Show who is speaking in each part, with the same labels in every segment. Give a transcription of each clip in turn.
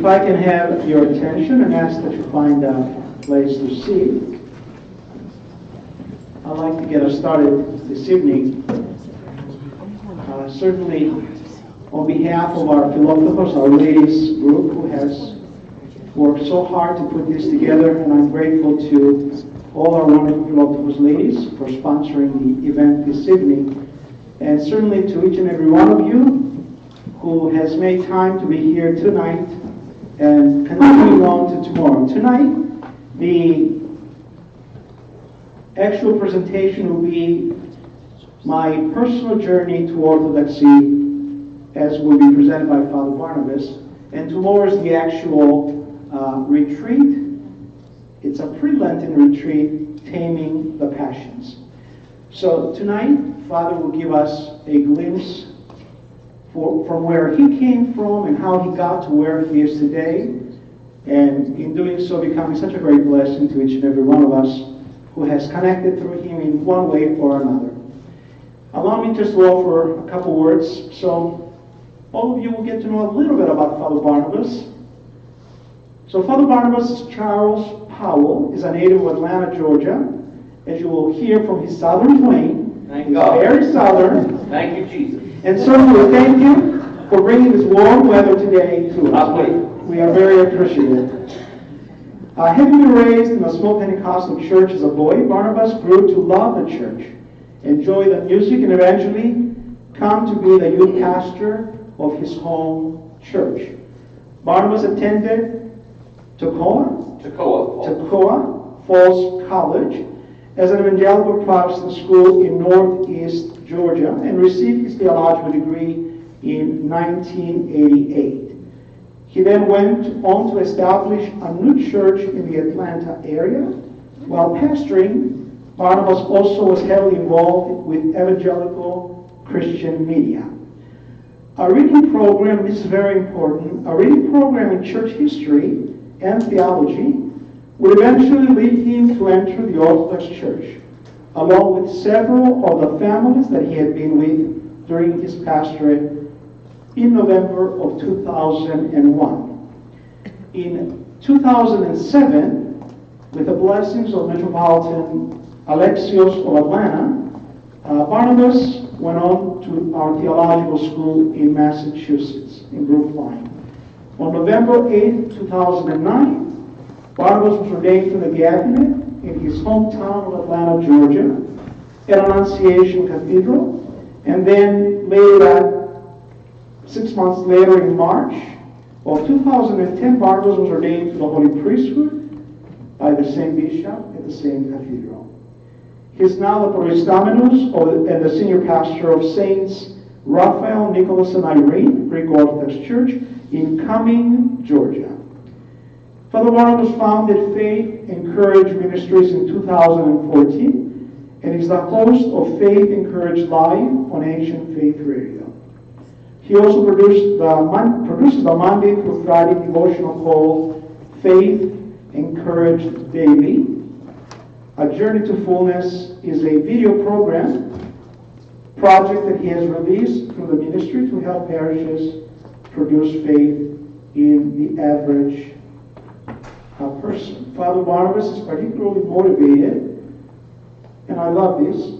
Speaker 1: If I can have your attention and ask that you find a place to sit. I'd like to get us started this evening. Certainly on behalf of our Philoptochos, our ladies group, who has worked so hard to put this together, and I'm grateful to all our wonderful Philoptochos ladies for sponsoring the event this evening, and certainly to each and every one of you who has made time to be here tonight and continuing on to tomorrow. Tonight, the actual presentation will be my personal journey to Orthodoxy, as will be presented by Father Barnabas, and tomorrow is the actual retreat. It's a pre-Lenten retreat, Taming the Passions. So tonight, Father will give us a glimpse from where he came from and how he got to where he is today, and in doing so becoming such a great blessing to each and every one of us who has connected through him in one way or another. Allow me just to offer a couple words. So all of you will get to know a little bit about Father Barnabas. So Father Barnabas Charles Powell is a native of Atlanta, Georgia. As you will hear from his southern twang,
Speaker 2: Thank
Speaker 1: he's
Speaker 2: God.
Speaker 1: very southern.
Speaker 2: Thank you, Jesus.
Speaker 1: And so we thank you for bringing this warm weather today to us. We are very appreciative. Having been raised in a small Pentecostal church as a boy, Barnabas grew to love the church, enjoy the music, and eventually come to be the youth pastor of his home church. Barnabas attended Toccoa Falls College as an evangelical Protestant school in northeast Georgia and received his theological degree in 1988. He then went on to establish a new church in the Atlanta area. While pastoring, Barnabas also was heavily involved with evangelical Christian media. A reading program, this is very important, a reading program in church history and theology would eventually lead him to enter the Orthodox Church, along with several of the families that he had been with during his pastorate in November of 2001. In 2007, with the blessings of Metropolitan Alexios of Atlanta, Barnabas went on to our theological school in Massachusetts, in Brookline. On November 8, 2009, Barnabas was ordained to the diaconate in his hometown of Atlanta, Georgia, at Annunciation Cathedral, and then later, 6 months later in March of 2010, Barnabas was ordained to the Holy Priesthood by the same bishop at the same cathedral. He is now the Proistamenos and the senior pastor of Saints Raphael, Nicholas, and Irene, Greek Orthodox Church in Cumming, Georgia. Father Barnabas founded Faith and Courage Ministries in 2014 and is the host of Faith and Courage Live on Ancient Faith Radio. He also produces the Monday through Friday devotional called Faith and Courage Daily. A Journey to Fullness is a video project that he has released through the ministry to help parishes produce faith in the average person. Father Barnabas is particularly motivated, and I love this,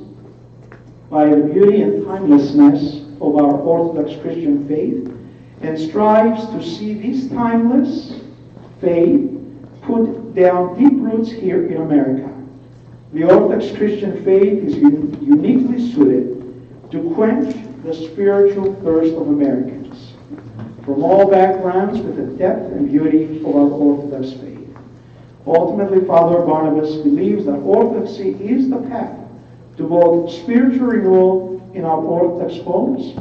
Speaker 1: by the beauty and timelessness of our Orthodox Christian faith, and strives to see this timeless faith put down deep roots here in America. The Orthodox Christian faith is uniquely suited to quench the spiritual thirst of Americans from all backgrounds with the depth and beauty of our Orthodox faith. Ultimately, Father Barnabas believes that Orthodoxy is the path to both spiritual renewal in our Orthodox homes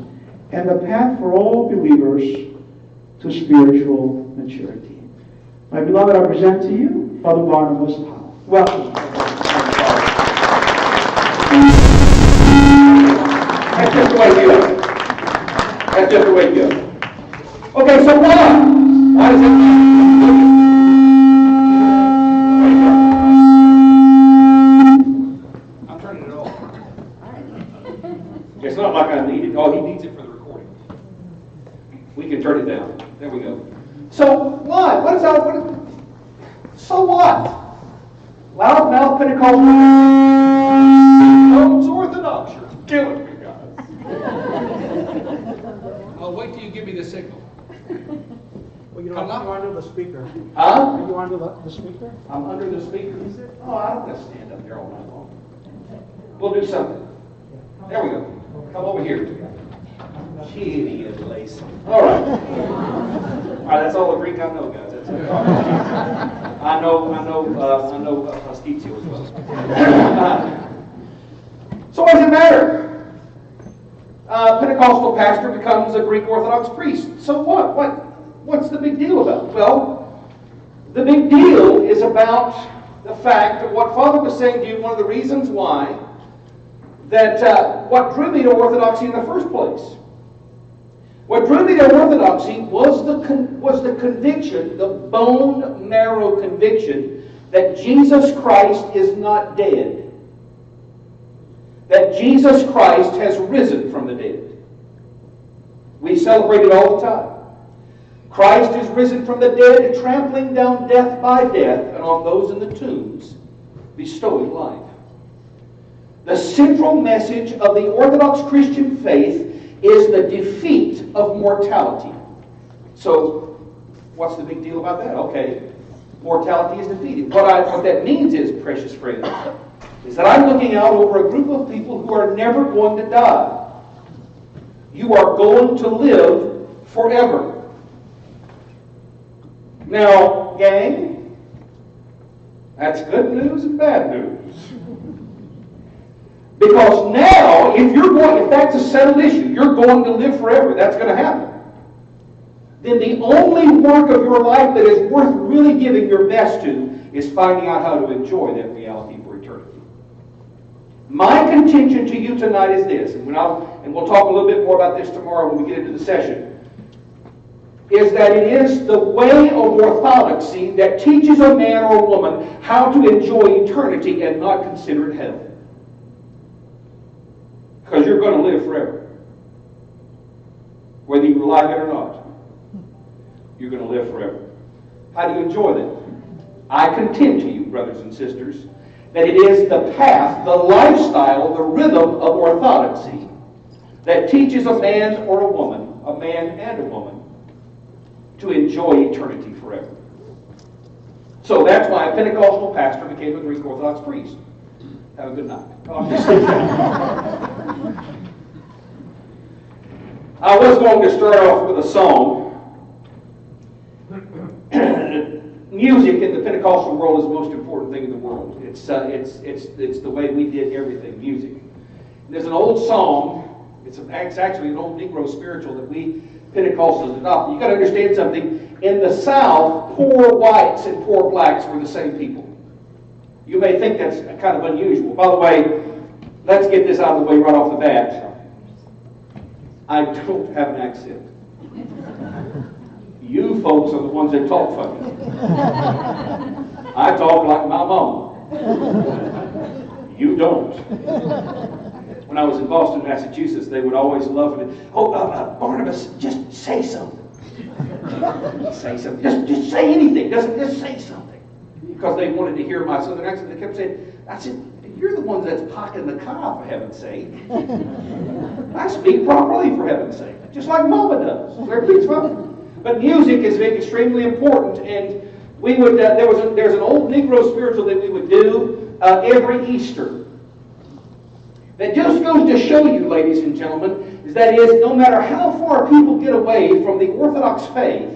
Speaker 1: and the path for all believers to spiritual maturity. My beloved, I present to you Father Barnabas Powell. Welcome.
Speaker 2: That's just the way it goes. That's just the way it goes. Okay, so why? Why does it? I'm turning it off. It's not like I need it. Oh, he needs it for the recording. We can turn it down. There we go. So what? What is that? So what? Loudmouth Pentecostal becomes Orthodox. You're killing me, guys.
Speaker 3: I'll wait till you give me the signal.
Speaker 4: Well, you're under the speaker.
Speaker 2: Huh?
Speaker 4: Are you under the speaker?
Speaker 2: I'm under the speaker. Oh, I don't have to stand up there all night long. We'll do something. There we go. Come over here. Kitty is lazy. All right. All right, that's all the Greek I know, guys. That's it. I know Pastizio as well. So what does it matter? Pentecostal pastor becomes a Greek Orthodox priest. So what? What's the big deal about it? Well, the big deal is about the fact that what Father was saying to you, one of the reasons why, that what drew me to Orthodoxy in the first place. What drew me to Orthodoxy was the conviction, the bone marrow conviction, that Jesus Christ is not dead. That Jesus Christ has risen from the dead. We celebrate it all the time. Christ is risen from the dead, trampling down death by death, and on those in the tombs, bestowing life. The central message of the Orthodox Christian faith is the defeat of mortality. So, what's the big deal about that? Okay, mortality is defeated. What that means is, precious friends, is that I'm looking out over a group of people who are never going to die. You are going to live forever. Now, gang, that's good news and bad news. Because now, if that's a settled issue, you're going to live forever, that's going to happen. Then the only work of your life that is worth really giving your best to is finding out how to enjoy that reality for eternity. My contention to you tonight is this, and we'll talk a little bit more about this tomorrow when we get into the session, is that it is the way of Orthodoxy that teaches a man or a woman how to enjoy eternity and not consider it hell. Because you're going to live forever. Whether you like it or not. You're going to live forever. How do you enjoy that? I contend to you, brothers and sisters, that it is the path, the lifestyle, the rhythm of Orthodoxy that teaches a man or a woman, a man and a woman, to enjoy eternity forever. So that's why a Pentecostal pastor became a Greek Orthodox priest. Have a good night. I was going to start off with a song. Music in the Pentecostal world is the most important thing in the world. It's the way we did everything, music. There's an old song. It's actually an old Negro spiritual that we Pentecostals adopted. You've got to understand something. In the South, poor whites and poor blacks were the same people. You may think that's kind of unusual. By the way, let's get this out of the way right off the bat. I don't have an accent. You folks are the ones that talk funny. I talk like my mom. You don't. When I was in Boston, Massachusetts, they would always love me. Barnabas, just say something. Say something. Just say anything. Just say something. Because they wanted to hear my southern accent. They kept saying, I said, you're the one that's pocketing the car, for heaven's sake. I speak properly, for heaven's sake. Just like Mama does. Everything's fine. But music is extremely important, and we would. There's an old Negro spiritual that we would do every Easter. That just goes to show you, ladies and gentlemen, is no matter how far people get away from the Orthodox faith,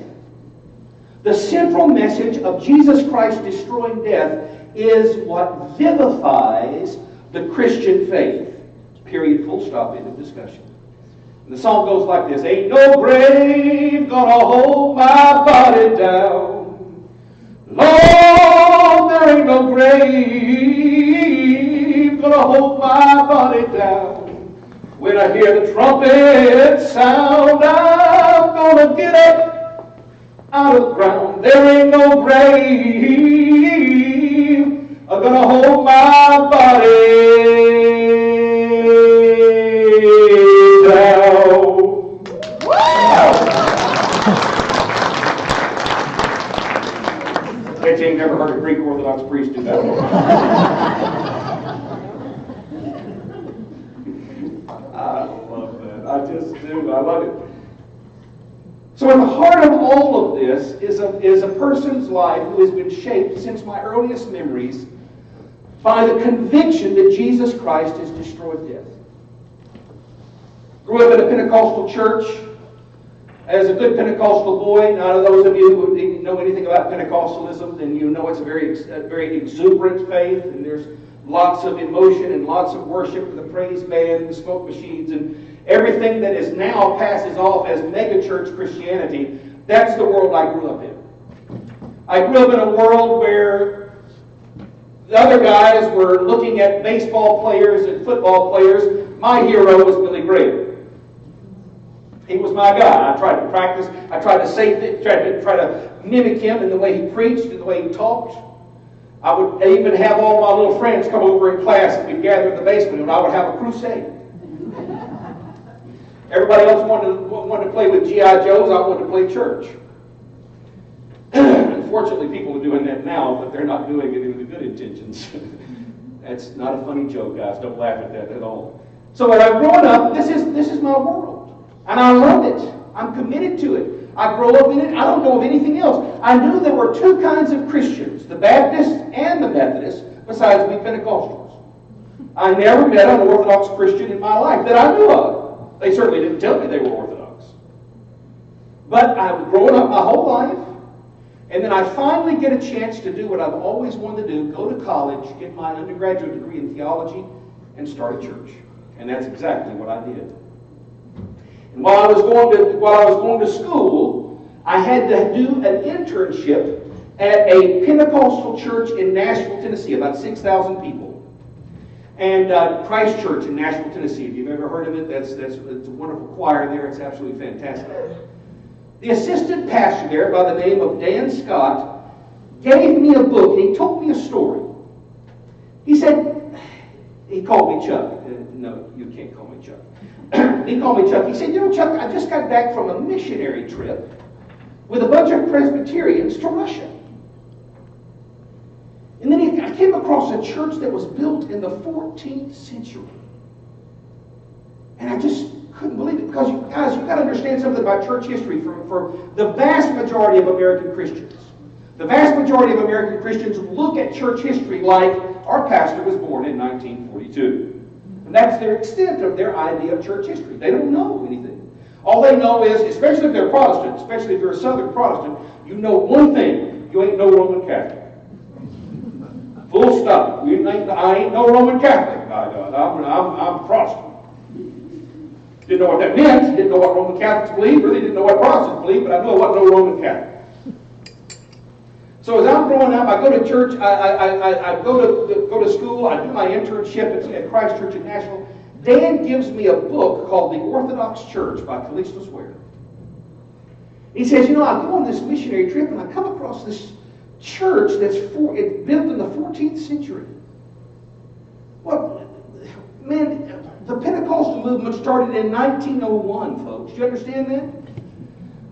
Speaker 2: the central message of Jesus Christ destroying death is what vivifies the Christian faith. Period, full stop, end of discussion. And the song goes like this. Ain't no grave gonna hold my body down. Lord, there ain't no grave gonna hold my body down. When I hear the trumpet sound, I'm gonna get up out of the ground. There ain't no grave gonna hold my body down. Bet you ain't never heard a Greek Orthodox priest do that. I love that. I just do. I love it. So in the heart of all of this is a person's life who has been shaped since my earliest memories by the conviction that Jesus Christ has destroyed death. Grew up in a Pentecostal church. As a good Pentecostal boy, now those of you who didn't know anything about Pentecostalism, then you know it's a very exuberant faith, and there's lots of emotion and lots of worship with the praise band, the smoke machines, and everything that is now passes off as megachurch Christianity. That's the world I grew up in. I grew up in a world where the other guys were looking at baseball players and football players. My hero was Billy Graham. He was my guy. I tried to practice. I tried to say it, try to mimic him in the way he preached, in the way he talked. I would even have all my little friends come over in class and we'd gather in the basement and I would have a crusade. Everybody else wanted to play with G.I. Joes. I wanted to play church. Unfortunately, people are doing that now, but they're not doing it with good intentions. That's not a funny joke, guys. Don't laugh at that at all. So when I'm growing up, this is my world. And I love it. I'm committed to it. I grow up in it. I don't know of anything else. I knew there were two kinds of Christians, the Baptists and the Methodists, besides we Pentecostals. I never met an Orthodox Christian in my life that I knew of. They certainly didn't tell me they were Orthodox. But I've grown up my whole life, and then I finally get a chance to do what I've always wanted to do, go to college, get my undergraduate degree in theology, and start a church. And that's exactly what I did. And while I was going to school, I had to do an internship at a Pentecostal church in Nashville, Tennessee, about 6,000 people. And Christ Church in Nashville, Tennessee. If you've ever heard of it, it's a wonderful choir there. It's absolutely fantastic. The assistant pastor there, by the name of Dan Scott, gave me a book, and he told me a story. He said, he called me Chuck. No, you can't call me Chuck. He called me Chuck. He said, you know, Chuck, I just got back from a missionary trip with a bunch of Presbyterians to Russia. And then I came across a church that was built in the 14th century. And I just couldn't believe it. Because, guys, you've got to understand something about church history for the vast majority of American Christians. The vast majority of American Christians look at church history like our pastor was born in 1942. And that's their extent of their idea of church history. They don't know anything. All they know is, especially if they're Protestant, especially if you're a Southern Protestant, you know one thing: you ain't no Roman Catholic. Full stop. I ain't no Roman Catholic. I'm Protestant. Didn't know what that meant. Didn't know what Roman Catholics believe. Really didn't know what Protestants believe. But I knew I wasn't no Roman Catholic. So as I'm growing up, I go to church, I go to school, I do my internship at Christ Church in Nashville. Dan gives me a book called The Orthodox Church by Calixtus Ware. He says, you know, I go on this missionary trip and I come across this church that's built in the 14th century. Well, man, the Pentecostal movement started in 1901, folks. Do you understand that?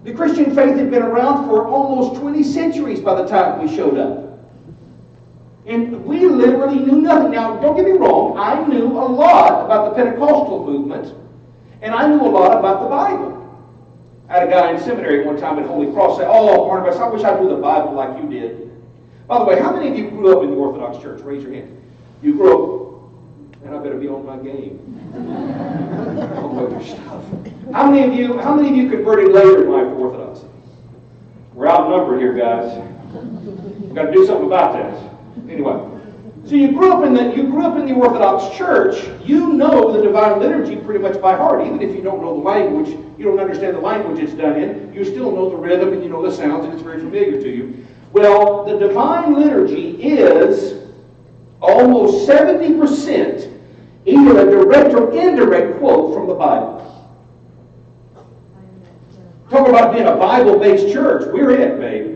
Speaker 2: The Christian faith had been around for almost 20 centuries by the time we showed up. And we literally knew nothing. Now, don't get me wrong, I knew a lot about the Pentecostal movement, and I knew a lot about the Bible. I had a guy in seminary one time at Holy Cross say, oh, Barnabas, I wish I knew the Bible like you did. By the way, how many of you grew up in the Orthodox Church? Raise your hand. You grew up, and I better be on my game. Don't know your stuff. How many of you converted later in life to Orthodoxy? We're outnumbered here, guys. We've got to do something about that. Anyway, so you grew up in the Orthodox Church. You know the Divine Liturgy pretty much by heart. Even if you don't know the language, you don't understand the language it's done in, you still know the rhythm and you know the sounds, and it's very familiar to you. Well, the Divine Liturgy is almost 70% either a direct or indirect quote from the Bible. Talk about being a Bible-based church. We're it, baby.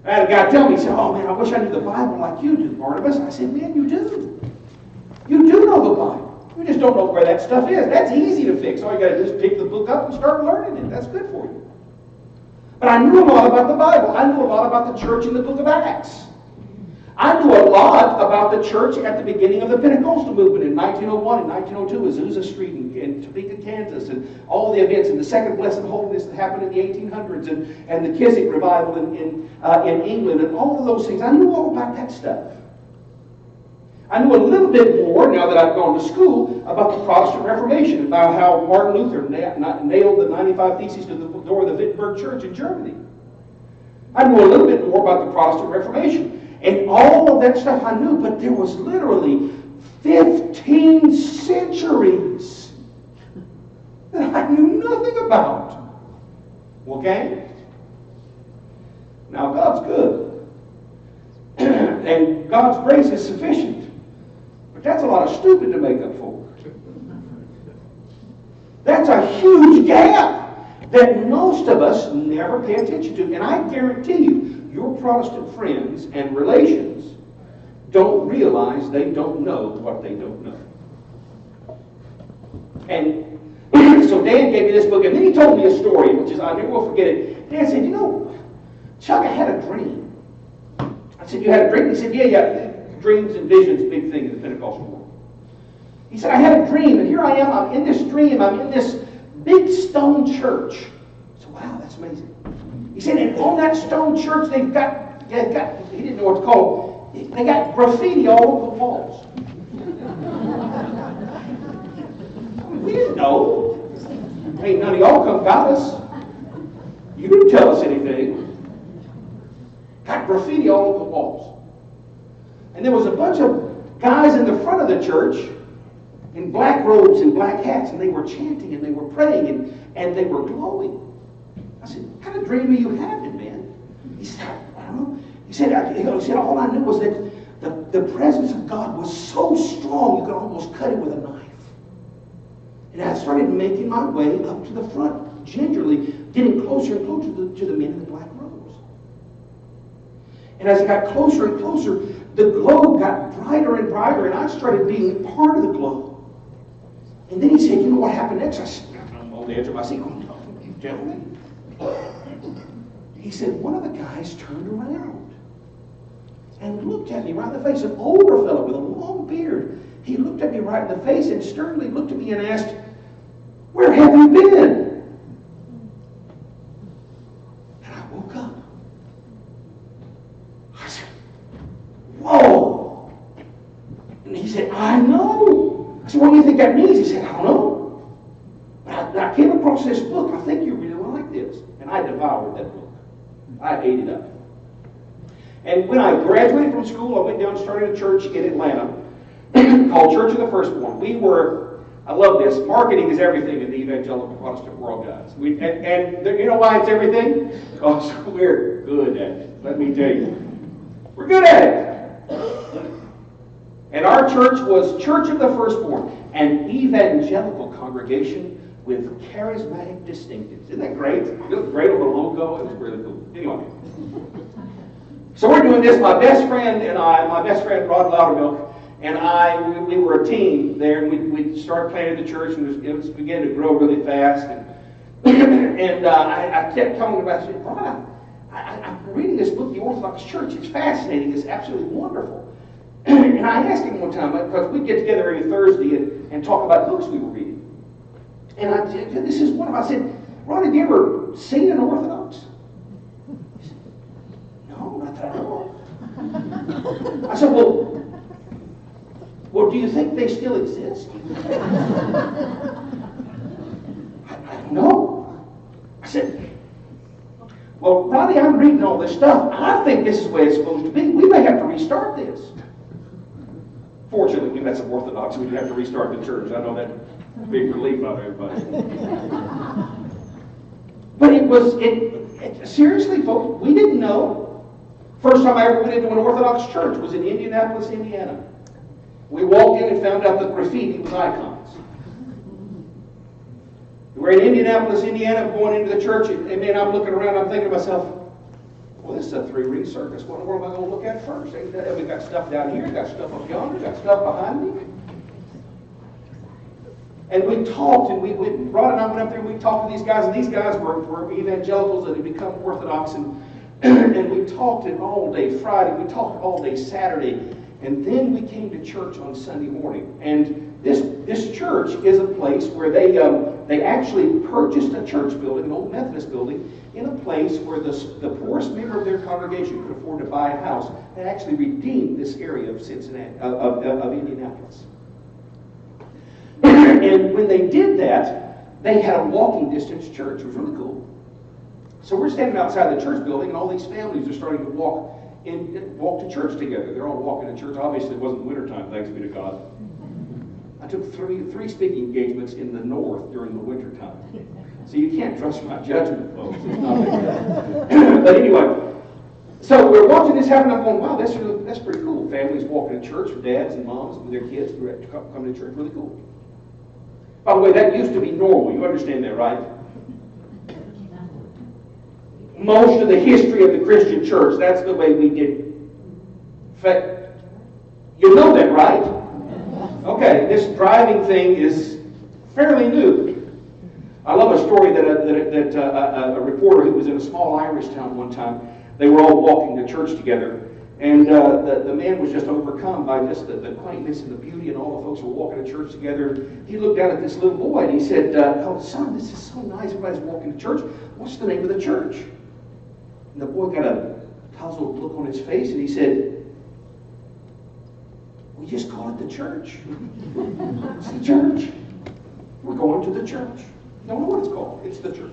Speaker 2: I had a guy tell me, he said, oh man, I wish I knew the Bible like you do, Barnabas. I said, man, you do. You do know the Bible. You just don't know where that stuff is. That's easy to fix. All you got to do is pick the book up and start learning it. That's good for you. But I knew a lot about the Bible. I knew a lot about the church in the book of Acts. I knew a lot about the church at the beginning of the Pentecostal movement in 1901 and 1902, Azusa Street in Topeka, Kansas, and all the events, and the Second Blessed Holiness that happened in the 1800s, and the Keswick revival in England, and all of those things. I knew all about that stuff. I knew a little bit more, now that I've gone to school, about the Protestant Reformation, about how Martin Luther nailed the 95 Theses to the door of the Wittenberg Church in Germany. I knew a little bit more about the Protestant Reformation. And all of that stuff I knew, but there was literally 15 centuries that I knew nothing about. Okay? Now, God's good. And God's grace is sufficient. But that's a lot of stupid to make up for. That's a huge gap that most of us never pay attention to. And I guarantee you, your Protestant friends and relations don't realize they don't know what they don't know. And so Dan gave me this book, and then he told me a story, which is, I never will forget it. Dan said, you know, Chuck, I had a dream. I said, you had a dream? He said, yeah. Dreams and visions, big thing in the Pentecostal world. He said, I had a dream, and here I am. I'm in this dream. I'm in this big stone church. I said, wow, that's amazing. He said, and on that stone church, they've got, he didn't know what to call it. They got graffiti all over the walls. I mean, we didn't know. Ain't none of y'all come got us. You didn't tell us anything. Got graffiti all over the walls. And there was a bunch of guys in the front of the church in black robes and black hats, and they were chanting and they were praying and they were glowing. I said, what kind of dream are you having, man? He said, I don't know. He said, all I knew was that the presence of God was so strong you could almost cut it with a knife. And I started making my way up to the front, gingerly, getting closer and closer to the men in the black robes. And as I got closer and closer, the glow got brighter and brighter, and I started being part of the glow. And then he said, you know what happened next? I said, I'm on the edge of my seat. Gentlemen. He said, one of the guys turned around and looked at me right in the face, an older fellow with a long beard. He looked at me right in the face and sternly looked at me and asked, where have you been? And I woke up. I said, whoa. And he said, I know. I said, what do you think that means? He said, I don't know. But I came across this book. I think you really like this. And I devoured that book. I ate it up. And when I graduated from school, I went down and started a church in Atlanta called Church of the Firstborn. I love this, marketing is everything in the evangelical Protestant world, guys. And you know why it's everything? Because we're good at it, let me tell you. We're good at it. And our church was Church of the Firstborn, an evangelical congregation with charismatic distinctives. Isn't that great? It looked great on the logo. It was really cool. Anyway. So we're doing this. My best friend Rod Loudermilk, and we were a team there, and we started planning the church, and it began to grow really fast. And I kept telling him about it. Rod, I'm reading this book, The Orthodox Church. It's fascinating. It's absolutely wonderful. And I asked him one time, because we'd get together every Thursday and talk about books we were reading. And this is one of them. I said, Ron, have you ever seen an Orthodox? He said, no, not that I know of. I said, well, do you think they still exist? I don't know. I said, well, Ronnie, I'm reading all this stuff. I think this is the way it's supposed to be. We may have to restart this. Fortunately, we met some Orthodox. We didn't have to restart the church. I know that big relief on everybody. But seriously, folks, we didn't know. First time I ever went into an Orthodox church was in Indianapolis, Indiana. We walked in and found out that graffiti was icons. We're in Indianapolis, Indiana, going into the church, and man, I'm looking around, I'm thinking to myself, well, this is a three-ring circus. What in the world am I going to look at first? We got stuff down here, got stuff up yonder, got stuff behind me. And we talked, and Rod and I went up there, and we talked to these guys, and these guys were evangelicals that had become Orthodox, and we talked it all day Friday, we talked all day Saturday, and then we came to church on Sunday morning. And this church is a place where they actually purchased a church building, an old Methodist building, in a place where the poorest member of their congregation could afford to buy a house. They actually redeemed this area of Cincinnati, of Indianapolis. And when they did that, they had a walking distance church. It was really cool. So we're standing outside the church building, and all these families are starting to walk to church together. They're all walking to church. Obviously, it wasn't wintertime, thanks be to God. I took three speaking engagements in the north during the wintertime. So you can't trust my judgment, folks. It's not like that. But anyway, so we're watching this happen. I'm going, wow, that's pretty cool. Families walking to church with dads and moms with their kids coming to church. Really cool. By the way, that used to be normal. You understand that, right? Most of the history of the Christian church, that's the way we did it. In fact, you know that, right? Okay, this driving thing is fairly new. I love a story that a reporter who was in a small Irish town one time, they were all walking to church together, and the man was just overcome by just the quaintness and the beauty, and all the folks were walking to church together. He looked down at this little boy, and he said, oh, son, this is so nice. Everybody's walking to church. What's the name of the church? And the boy got a puzzled look on his face, and he said, we just call it the church. It's the church. We're going to the church. Don't know what it's called. It's the church.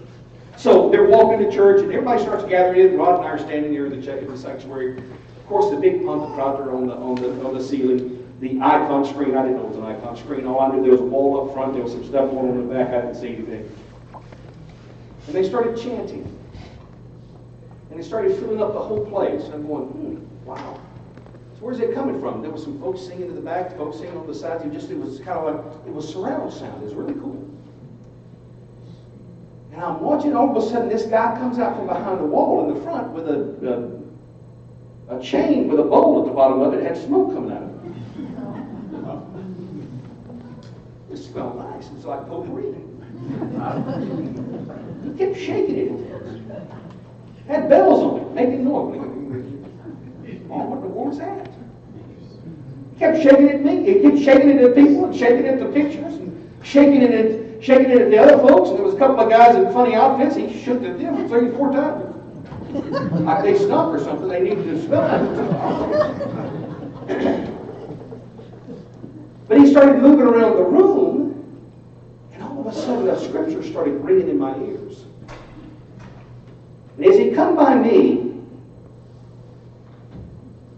Speaker 2: So they're walking to church, and everybody starts gathering in. Rod and I are standing here in the sanctuary. Of course, the big pantocrator on the ceiling, the icon screen. I didn't know it was an icon screen. All I knew, there was a wall up front. There was some stuff going on in the back. I didn't see anything. And they started chanting. And they started filling up the whole place. And I'm going, wow. So where's it coming from? There was some folks singing in the back, folks singing on the sides. It was kind of like, it was surround sound. It was really cool. And I'm watching, all of a sudden this guy comes out from behind the wall in the front with a chain with a bowl at the bottom of it. It had smoke coming out of it. It smelled nice. It was like potpourri. He kept shaking it. Had bells on it, making noise. Oh, what the war was that? He kept shaking it at me. He kept shaking it at people and shaking it at the pictures and shaking it at the other folks. And there was a couple of guys in funny outfits. He shook at them 3 or 4 times. Like they stunk or something. They needed to smell it. But he started moving around the room, and all of a sudden a scripture started ringing in my ears. And as he come by me,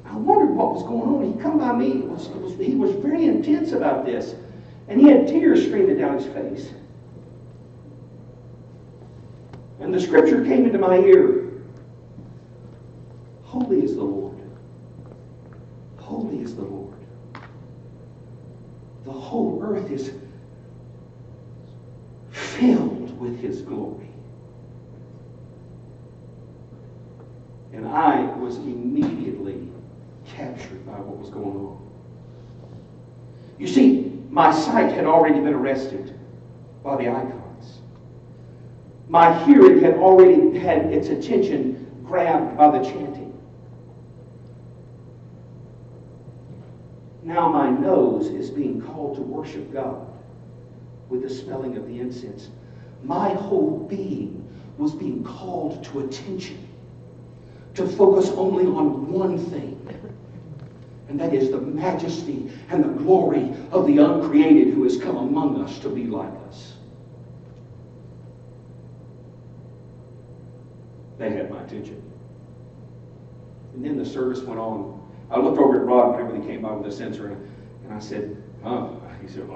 Speaker 2: I wondered what was going on. He come by me. He was very intense about this. And he had tears streaming down his face. And the scripture came into my ear. Holy is the Lord. Holy is the Lord. The whole earth is filled with His glory. And I was immediately captured by what was going on. You see, my sight had already been arrested by the icons. My hearing had already had its attention grabbed by the chanting. Now my nose is being called to worship God with the smelling of the incense. My whole being was being called to attention, to focus only on one thing, and that is the majesty and the glory of the uncreated who has come among us to be like us. They had my attention. And then the service went on. I looked over at Rod whenever they came by with the censer, and I said, He said,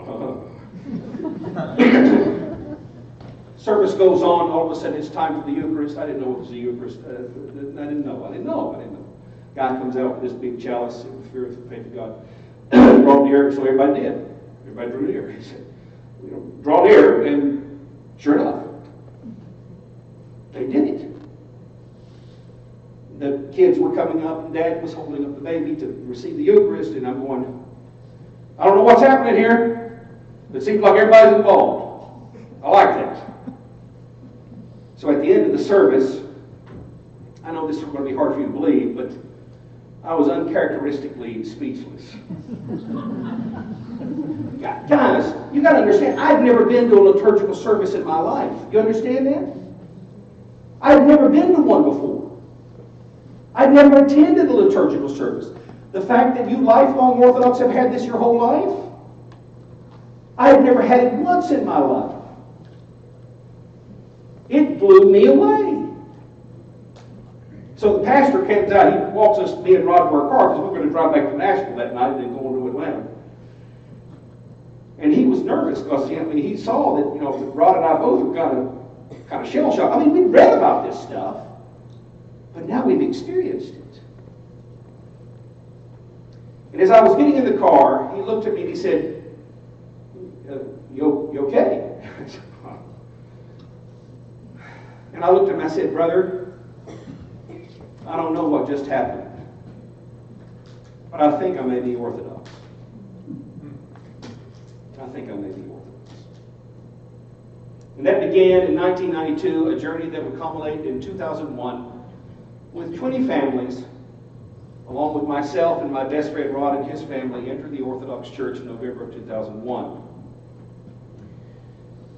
Speaker 2: Service goes on. All of a sudden, it's time for the Eucharist. I didn't know it was the Eucharist. I didn't know. Guy comes out with this big chalice in fear of the faith of God. Draw near, so everybody did. Everybody drew near. He said, draw near, and sure enough, they did it. The kids were coming up, and Dad was holding up the baby to receive the Eucharist, and I'm going, I don't know what's happening here. It seems like everybody's involved. I like that. So at the end of the service, I know this is going to be hard for you to believe, but I was uncharacteristically speechless. Guys, you got to understand, I've never been to a liturgical service in my life. You understand that? I've never been to one before. I've never attended a liturgical service. The fact that you lifelong Orthodox have had this your whole life, I've never had it once in my life. It blew me away. So the pastor comes out, he walks us, me and Rod, to our car, because we were going to drive back to Nashville that night and then go on to Atlanta. And he was nervous because he saw that Rod and I both were kind of shell shocked. I mean, we'd read about this stuff, but now we've experienced it. And as I was getting in the car, he looked at me and he said, "You okay?" And I looked at him and I said, "Brother, I don't know what just happened, but I think I may be Orthodox. I think I may be Orthodox." And that began in 1992, a journey that would culminate in 2001 with 20 families, along with myself and my best friend Rod and his family, entered the Orthodox Church in November of 2001.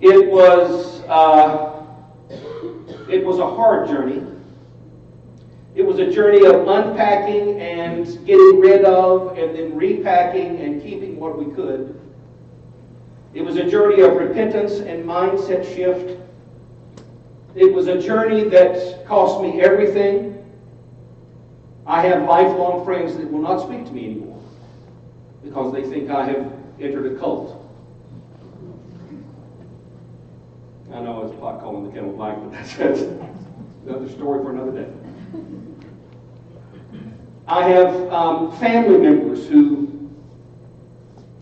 Speaker 2: It was a hard journey. It was a journey of unpacking and getting rid of and then repacking and keeping what we could. It was a journey of repentance and mindset shift. It was a journey that cost me everything. I have lifelong friends that will not speak to me anymore because they think I have entered a cult. I know it's pot calling the kettle black, but that's another story for another day. I have family members who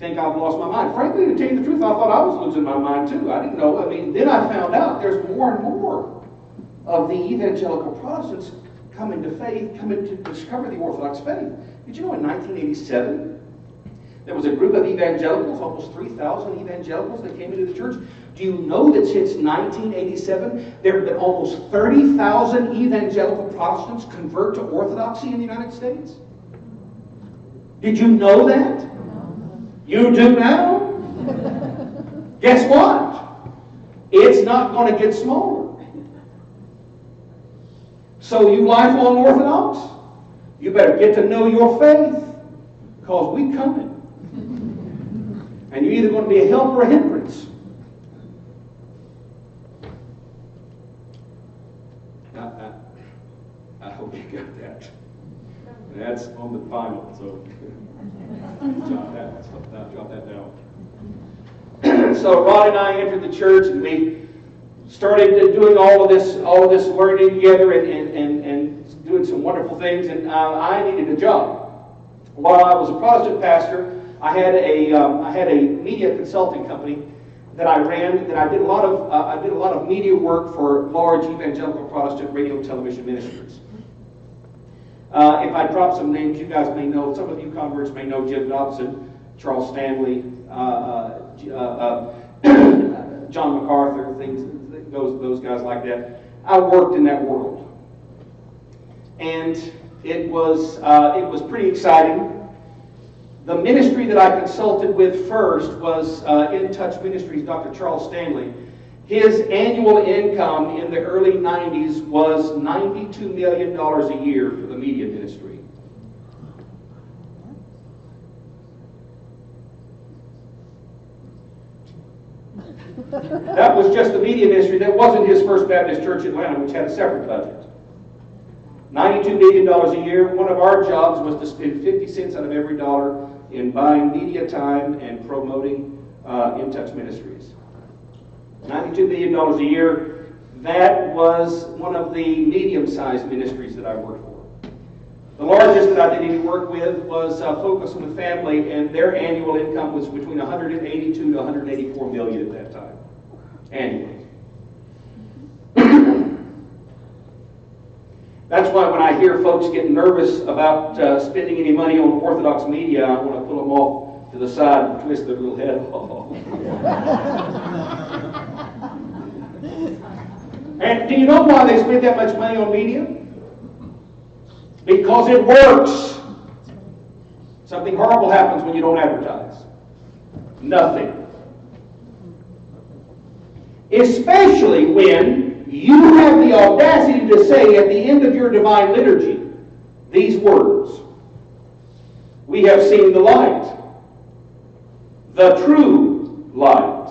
Speaker 2: think I've lost my mind. Frankly, to tell you the truth, I thought I was losing my mind too. I didn't know. Then I found out there's more and more of the evangelical Protestants coming to faith, coming to discover the Orthodox faith. Did you know in 1987, there was a group of evangelicals, almost 3,000 evangelicals that came into the church? Do you know that since 1987, there have been almost 30,000 evangelical Protestants convert to Orthodoxy in the United States? Did you know that? You do now? Guess what? It's not going to get smaller. So you lifelong Orthodox, you better get to know your faith, because we coming. And you're either going to be a help or a hindrance. I hope you got that. That's on the final, so jot that down. So Rod and I entered the church, and we started doing all of this learning together and doing some wonderful things. And I needed a job. While I was a Protestant pastor, I had a media consulting company that I ran. That I did a lot of media work for large evangelical Protestant radio and television ministries. If I drop some names, you guys may know. Some of you converts may know Jim Dobson, Charles Stanley, John MacArthur, those guys like that. I worked in that world, and it was pretty exciting. The ministry that I consulted with first was In Touch Ministries, Dr. Charles Stanley. His annual income in the early 90s was $92 million a year for the media ministry. That was just the media ministry. That wasn't his First Baptist Church in Atlanta, which had a separate budget. $92 million a year. One of our jobs was to spend 50 cents out of every dollar in buying media time and promoting In Touch Ministries. $92 million a year. That was one of the medium-sized ministries that I worked for. The largest that I did any work with was Focus on the Family, and their annual income was between 182 to 184 million at that time, annually. That's why when I hear folks get nervous about spending any money on Orthodox media, I want to pull them off to the side and twist their little head off. And do you know why they spend that much money on media? Because it works. Something horrible happens when you don't advertise. Nothing. Especially when you have the audacity to say at the end of your divine liturgy these words: we have seen the light, the true light.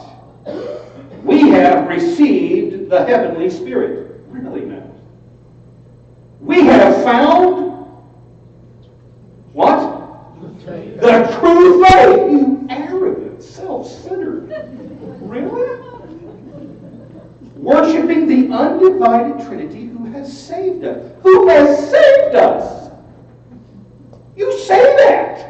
Speaker 2: We have received the heavenly Spirit. Really now. We have found what? The true faith. You arrogant, self-centered. Really? Worshipping the undivided Trinity who has saved us. Who has saved us? You say that.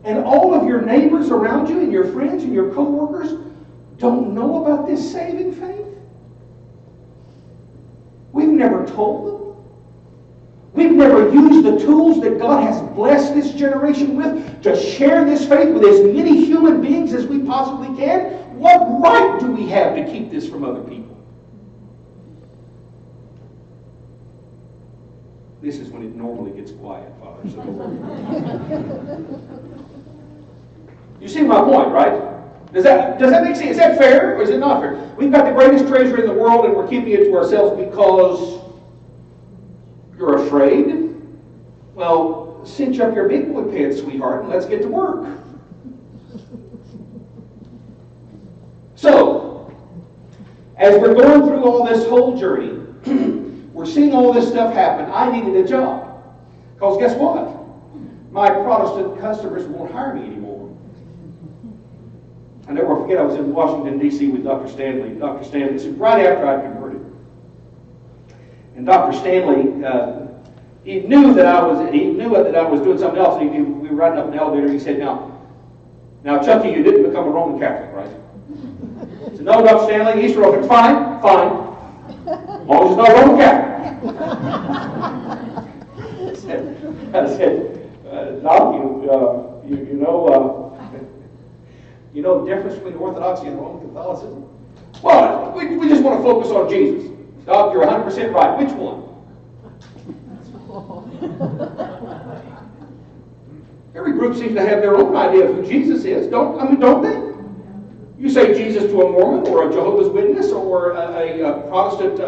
Speaker 2: And all of your neighbors around you and your friends and your co-workers don't know about this saving faith? We've never told them. We've never used the tools that God has blessed this generation with to share this faith with as many human beings as we possibly can. What right do we have to keep this from other people? This is when it normally gets quiet, Father. So you see my point, right? Does that make sense? Is that fair or is it not fair? We've got the greatest treasure in the world and we're keeping it to ourselves because you're afraid? Well, cinch up your big boy pants, sweetheart, and let's get to work. So, as we're going through all this whole journey, we're seeing all this stuff happen. I needed a job. Because guess what? My Protestant customers won't hire me anymore. I never forget, I was in Washington, D.C. with Dr. Stanley. Dr. Stanley, this is right after I converted. And Dr. Stanley, he knew that I was doing something else. And we were riding up in the elevator. He said, "Now, Chucky, you didn't become a Roman Catholic, right?" I said, "No, Dr. Stanley, Eastern Orthodox, fine. As long as it's not Roman Catholic." I said, "Doc, you know the difference between Orthodoxy and Roman Catholicism?" "Well, we just want to focus on Jesus." "Doc, you're 100% right. Which one?" Every group seems to have their own idea of who Jesus is, don't they? You say Jesus to a Mormon or a Jehovah's Witness or a Protestant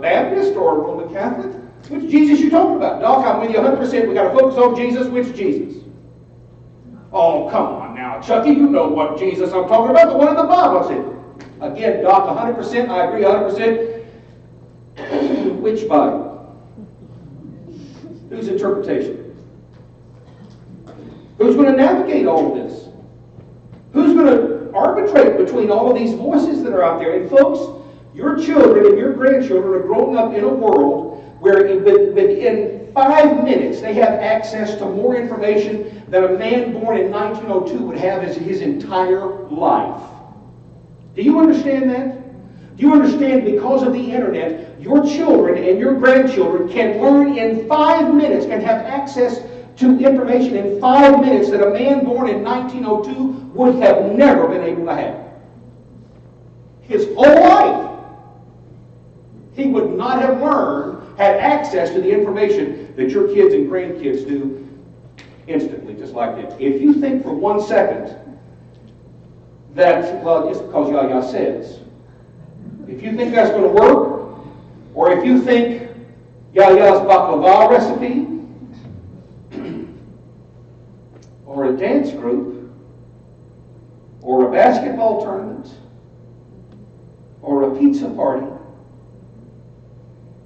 Speaker 2: Baptist or a Roman Catholic. Which Jesus you talking about? "Doc, I'm with you 100%. We got to focus on Jesus." "Which Jesus?" "Oh, come on now, Chucky. You know what Jesus I'm talking about. The one in the Bible." I said, "Again, Doc, 100%. I agree 100%. Which Bible? Whose interpretation? Who's going to navigate all of this? Who's going to arbitrate between all of these voices that are out there?" And folks, your children and your grandchildren are growing up in a world where within 5 minutes they have access to more information than a man born in 1902 would have as his entire life. Do you understand that? Do you understand because of the internet, your children and your grandchildren can learn in 5 minutes, can have access to information in 5 minutes that a man born in 1902 would have never been able to have? His whole life, he would not have learned, had access to the information that your kids and grandkids do instantly, just like that. If you think for 1 second that, well, just because Yahya says, if you think that's going to work, or if you think Yahya's baklava recipe, or a dance group, or a basketball tournament, or a pizza party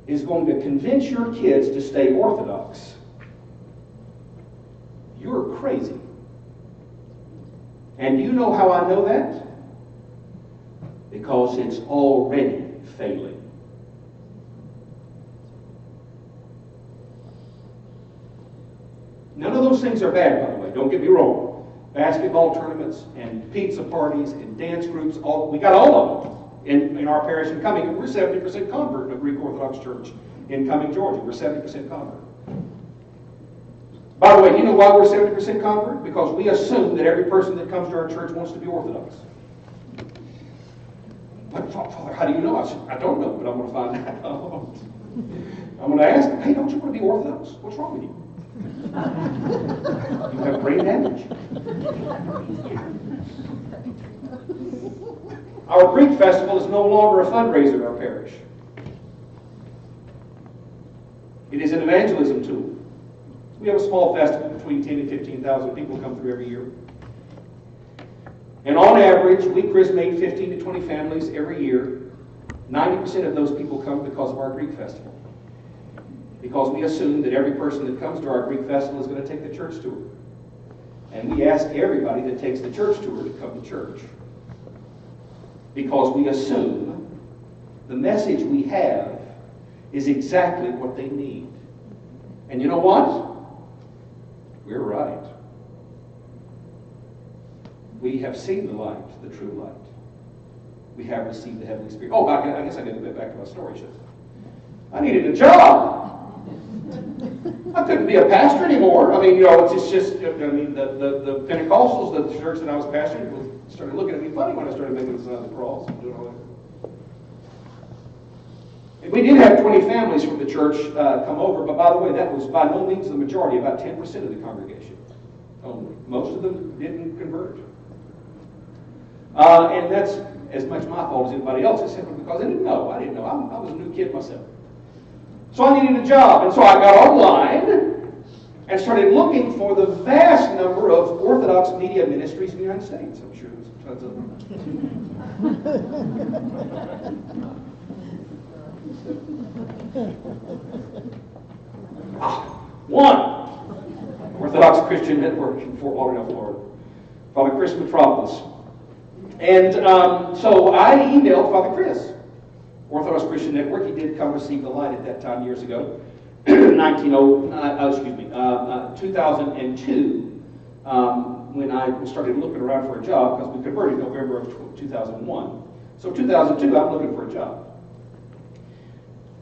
Speaker 2: is going to convince your kids to stay Orthodox, you're crazy. And do you know how I know that? Because it's already failing. None of those things are bad, by the way. Don't get me wrong. Basketball tournaments and pizza parties and dance groups, we got all of them in our parish in Cumming. We're 70% convert of Greek Orthodox Church in Cumming, Georgia. We're 70% convert. By the way, do you know why we're 70% convert? Because we assume that every person that comes to our church wants to be Orthodox. But Father, how do you know? I said, I don't know, but I'm going to find out. I'm going to ask them, hey, don't you want to be Orthodox? What's wrong with you? You have brain damage. Our Greek festival is no longer a fundraiser in our parish. It is an evangelism tool. We have a small festival, between 10 and 15,000 people come through every year. And on average, we chrismate 15 to 20 families every year. 90% of those people come because of our Greek festival. Because we assume that every person that comes to our Greek festival is going to take the church tour. And we ask everybody that takes the church tour to come to church. Because we assume the message we have is exactly what they need. And you know what? We're right. We have seen the light, the true light. We have received the Heavenly Spirit. Oh, I guess I got to get back to my story, shouldn't I? I needed a job. I couldn't be a pastor anymore. I mean, you know, it's just, I mean, the Pentecostals, the church that I was pastoring, started looking at me funny when I started making the sign of the cross and doing all that. And we did have 20 families from the church come over, but by the way, that was by no means the majority, about 10% of the congregation only. Most of them didn't convert. And that's as much my fault as anybody else's, simply because I didn't know. I was a new kid myself. So I needed a job, and so I got online and started looking for the vast number of Orthodox media ministries in the United States. I'm sure there's tons of them. One Orthodox Christian Network in Fort Lauderdale, Florida. Father Chris Metropolis. And so I emailed Father Chris, Orthodox Christian Network. He did come receive the light at that time years ago, 2002, when I started looking around for a job because we converted in November of 2001. So 2002, I'm looking for a job.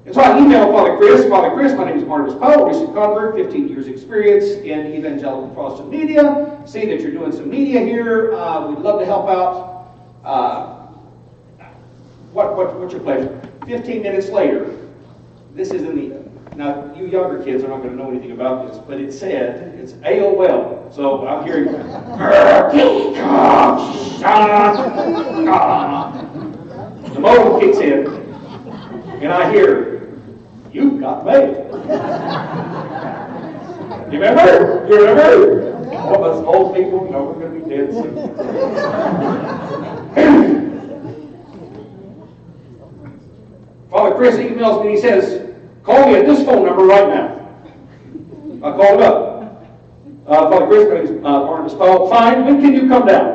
Speaker 2: And so I emailed Father Chris. Father Chris, my name is Barnabas Powell, recent convert, 15 years experience in evangelical Protestant media. See that you're doing some media here. We'd love to help out. What's your pleasure? 15 minutes later, this is in the, now you younger kids are not going to know anything about this, but it said, it's AOL. So I'm hearing, the modem kicks in, and I hear, "You got mail." You remember? You remember? All of us old people, you know, we're going to be dead soon. Father Chris emails me and he says, "Call me at this phone number right now." I called him up. Father Chris, my name is Barnabas Powell. Fine, when can you come down?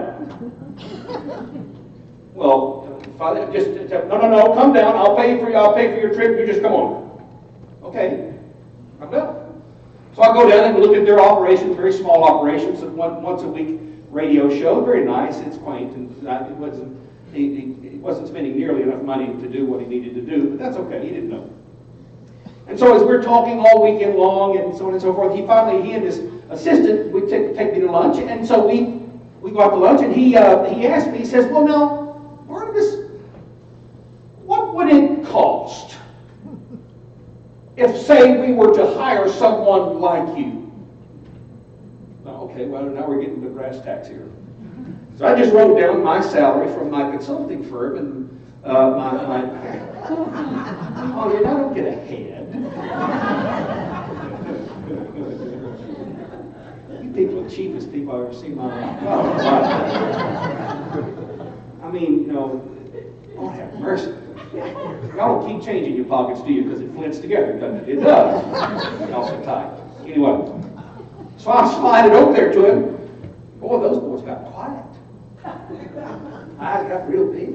Speaker 2: Well, Father, just no, come down. I'll pay for your trip. You just come on. Okay, I'm down. So I go down and look at their operations, very small operations, once a week radio show. Very nice. It's quaint, and he wasn't spending nearly enough money to do what he needed to do, but that's okay. He didn't know. And so as we're talking all weekend long and so on and so forth, he and his assistant would take me to lunch, and so we go out to lunch, and he asked me, he says, "Well, now, Barnabas, what would it cost if, say, we were to hire someone like you?" Okay, well, now we're getting to brass tacks here. So I just wrote down my salary from my consulting firm and oh, you don't get ahead. You people are the cheapest people I've ever seen in my life. Oh, I mean, you know, Lord have mercy. Y'all don't keep changing your pockets, do you? Because it flints together, doesn't it? It does. Y'all so tight. Anyway, so I slide it over there to him. Boy, those boys got quiet. Eyes got real big.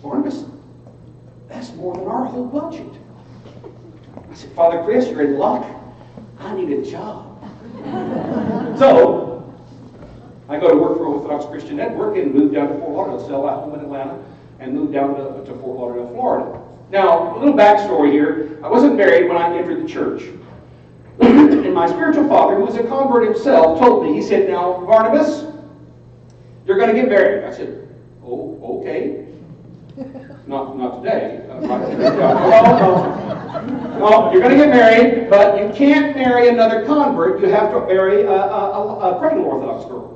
Speaker 2: Barnabas, that's more than our whole budget. I said, "Father Chris, you're in luck. I need a job." So I go to work for Orthodox Christian Network and move down to Fort Lauderdale, sell that home in Atlanta, and move down to Fort Lauderdale, Florida. Now, a little backstory here. I wasn't married when I entered the church. And my spiritual father, who was a convert himself, told me, he said, now, Barnabas, you're going to get married. I said, oh, okay. Not today. No, you're going to get married, but you can't marry another convert. You have to marry a cradle Orthodox girl.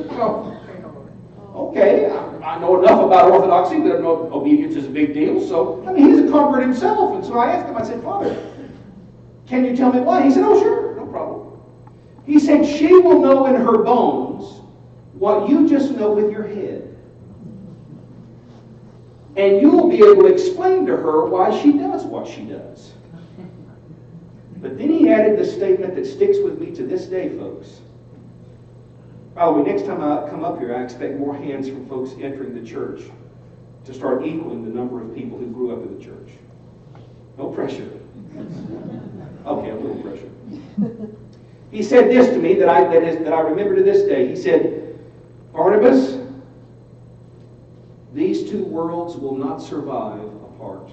Speaker 2: So, okay, I know enough about Orthodoxy that I know obedience is a big deal. So, I mean, he's a convert himself. And so I asked him, I said, Father, can you tell me why? He said, oh, sure, no problem. He said, she will know in her bones what you just know with your head. And you will be able to explain to her why she does what she does. But then he added the statement that sticks with me to this day, folks. By the way, next time I come up here, I expect more hands from folks entering the church to start equaling the number of people who grew up in the church. No pressure. Okay, a little pressure. He said this to me that I remember to this day. He said, Barnabas, these two worlds will not survive apart.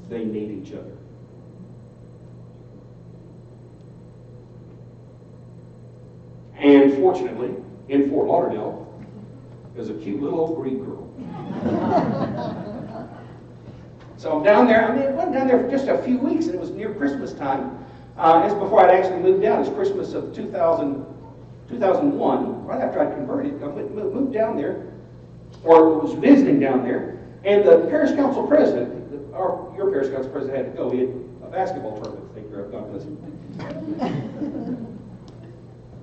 Speaker 2: They need each other. And fortunately, in Fort Lauderdale, there's a cute little old Greek girl. So I'm down there. I mean, I went down there for just a few weeks, and it was near Christmas time. It's before I'd actually moved down. It's Christmas of 2001, right after I'd converted. I moved down there, or was visiting down there, and the parish council president, your parish council president had to go. He had a basketball tournament to take care of. God bless him.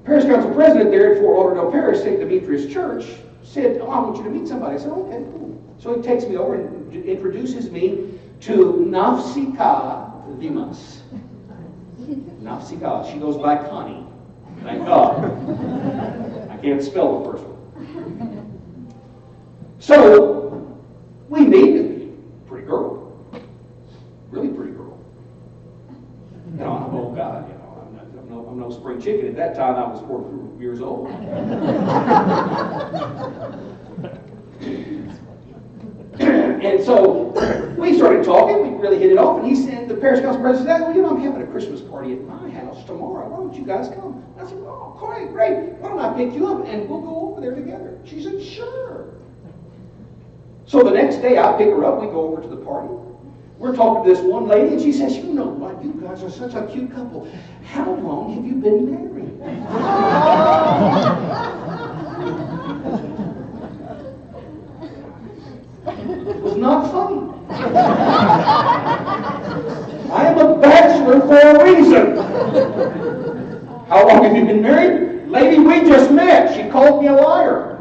Speaker 2: Parish council president there at Fort Lauderdale Parish, St. Demetrius Church, said, oh, I want you to meet somebody. I said, okay, cool. So he takes me over and introduces me to Nafsika Dimas. Nafsika. She goes by Connie. Thank God. I can't spell the first one. So we meet. Pretty girl. Really pretty girl. You know, I'm an old guy, you know. I'm no spring chicken. At that time, I was 4 years old. And so we started talking. We really hit it off. And he said, the parish council president said, well, you know, I'm having a Christmas party at my house tomorrow. Why don't you guys come? I said, oh, great. Why don't I pick you up and we'll go over there together? She said, sure. So the next day, I pick her up. We go over to the party. We're talking to this one lady, and she says, you know what? You guys are such a cute couple. How long have you been married? It was not funny. I am a bachelor for a reason. How long have you been married? Lady, we just met. She called me a liar.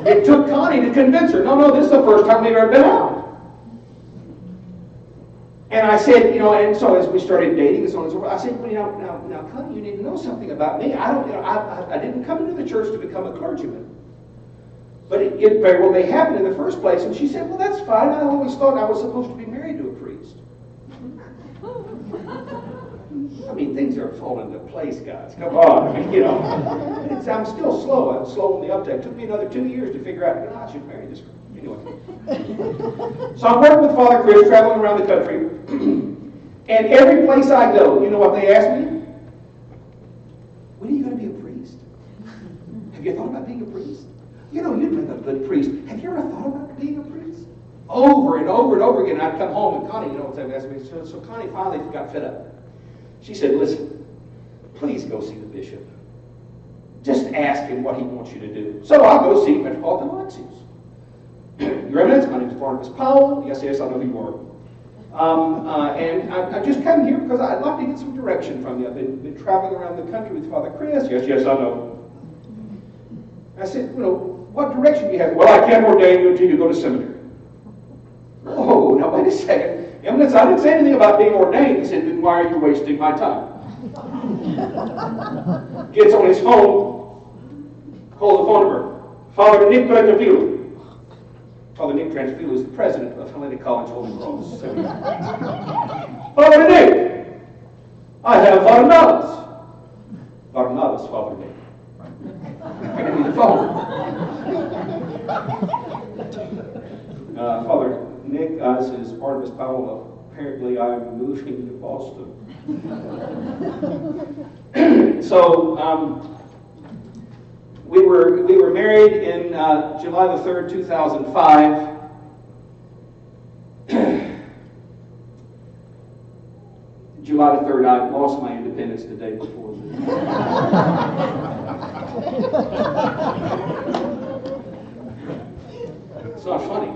Speaker 2: It took Connie to convince her. No, this is the first time we've ever been out. And I said, you know, and so as we started dating and so on and so forth, I said, well, now, Connie, you need to know something about me. I didn't come into the church to become a clergyman. But it very well may happen in the first place. And she said, well, that's fine. I always thought I was supposed to be married to a priest. I mean, things are falling into place, guys. Come on. I mean, you know, I'm still slow. I'm slow on the uptake. It took me another 2 years to figure out, I should marry this girl. Anyway. So I'm working with Father Chris, traveling around the country. And every place I go, you know what they ask me? When are you going to be a priest? Have you thought about being a priest? You know, you'd make a good priest. Have you ever thought about being a priest? Over and over and over again. I'd come home and Connie, you know what they asked me? So Connie finally got fed up. She said, listen, please go see the bishop. Just ask him what he wants you to do. So I'll go see Pentecostal. Your Eminence, my name is Barnabas Powell. Yes, I know who you are. And I've just come here because I'd like to get some direction from you. I've been traveling around the country with Father Chris. Yes, I know. I said, you know, what direction do you have? Well, I can't ordain you until you go to seminary. Oh, now wait a second. Eminence, I didn't say anything about being ordained. He said, then why are you wasting my time? Gets on his phone, calls the phone number. Father Nick Transfield. Father Nick Transfield is the president of Hellenic College Holy Cross. Father Nick, I have Barnabas. Barnabas, Father Nick. Give me the phone. Father Nick, this is Barnabas Powell of apparently I'm moving to Boston. So we were married in July the 3rd, 2005. July the 3rd, I lost my independence the day before. It's not funny.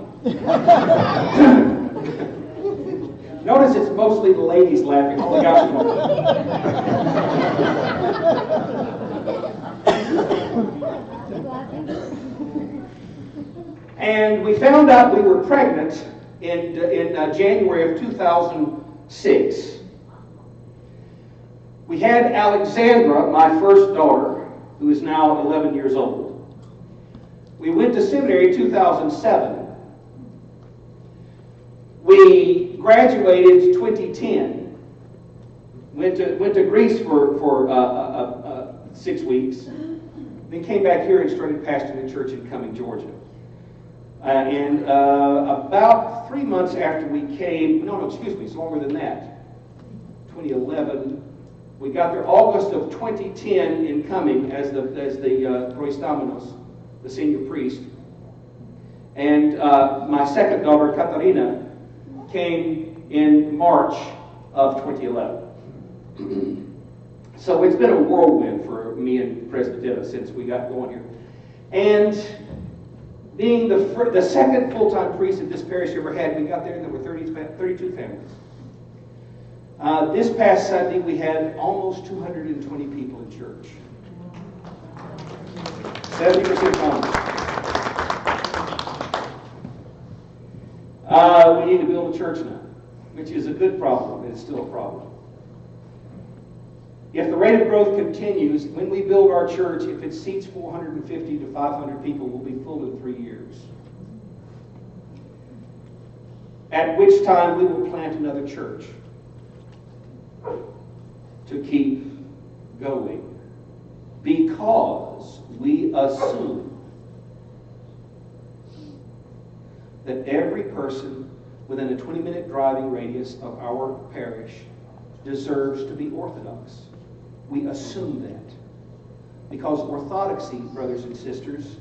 Speaker 2: Notice it's mostly the ladies laughing. All the guys are laughing. And we found out we were pregnant in January of 2006. We had Alexandra, my first daughter, who is now 11 years old. We went to seminary in 2007. We graduated 2010. Went to Greece for 6 weeks. Then came back here and started pastoring the church in Cumming, Georgia. And about 3 months after we came, it's longer than that. 2011. We got there August of 2010 in Cumming as the Proistamenos, the senior priest. And my second daughter, Katarina, came in March of 2011. So it's been a whirlwind for me and Presbyterian since we got going here. And being the second full-time priest that this parish ever had, we got there and there were 32 families. This past Sunday, we had almost 220 people in church. 70% homeless. We need to build a church now, which is a good problem. It's still a problem. If the rate of growth continues, when we build our church, if it seats 450 to 500 people, we'll be full in 3 years. At which time we will plant another church to keep going, because we assume that every person within a 20-minute driving radius of our parish deserves to be Orthodox. We assume that. Because Orthodoxy, brothers and sisters,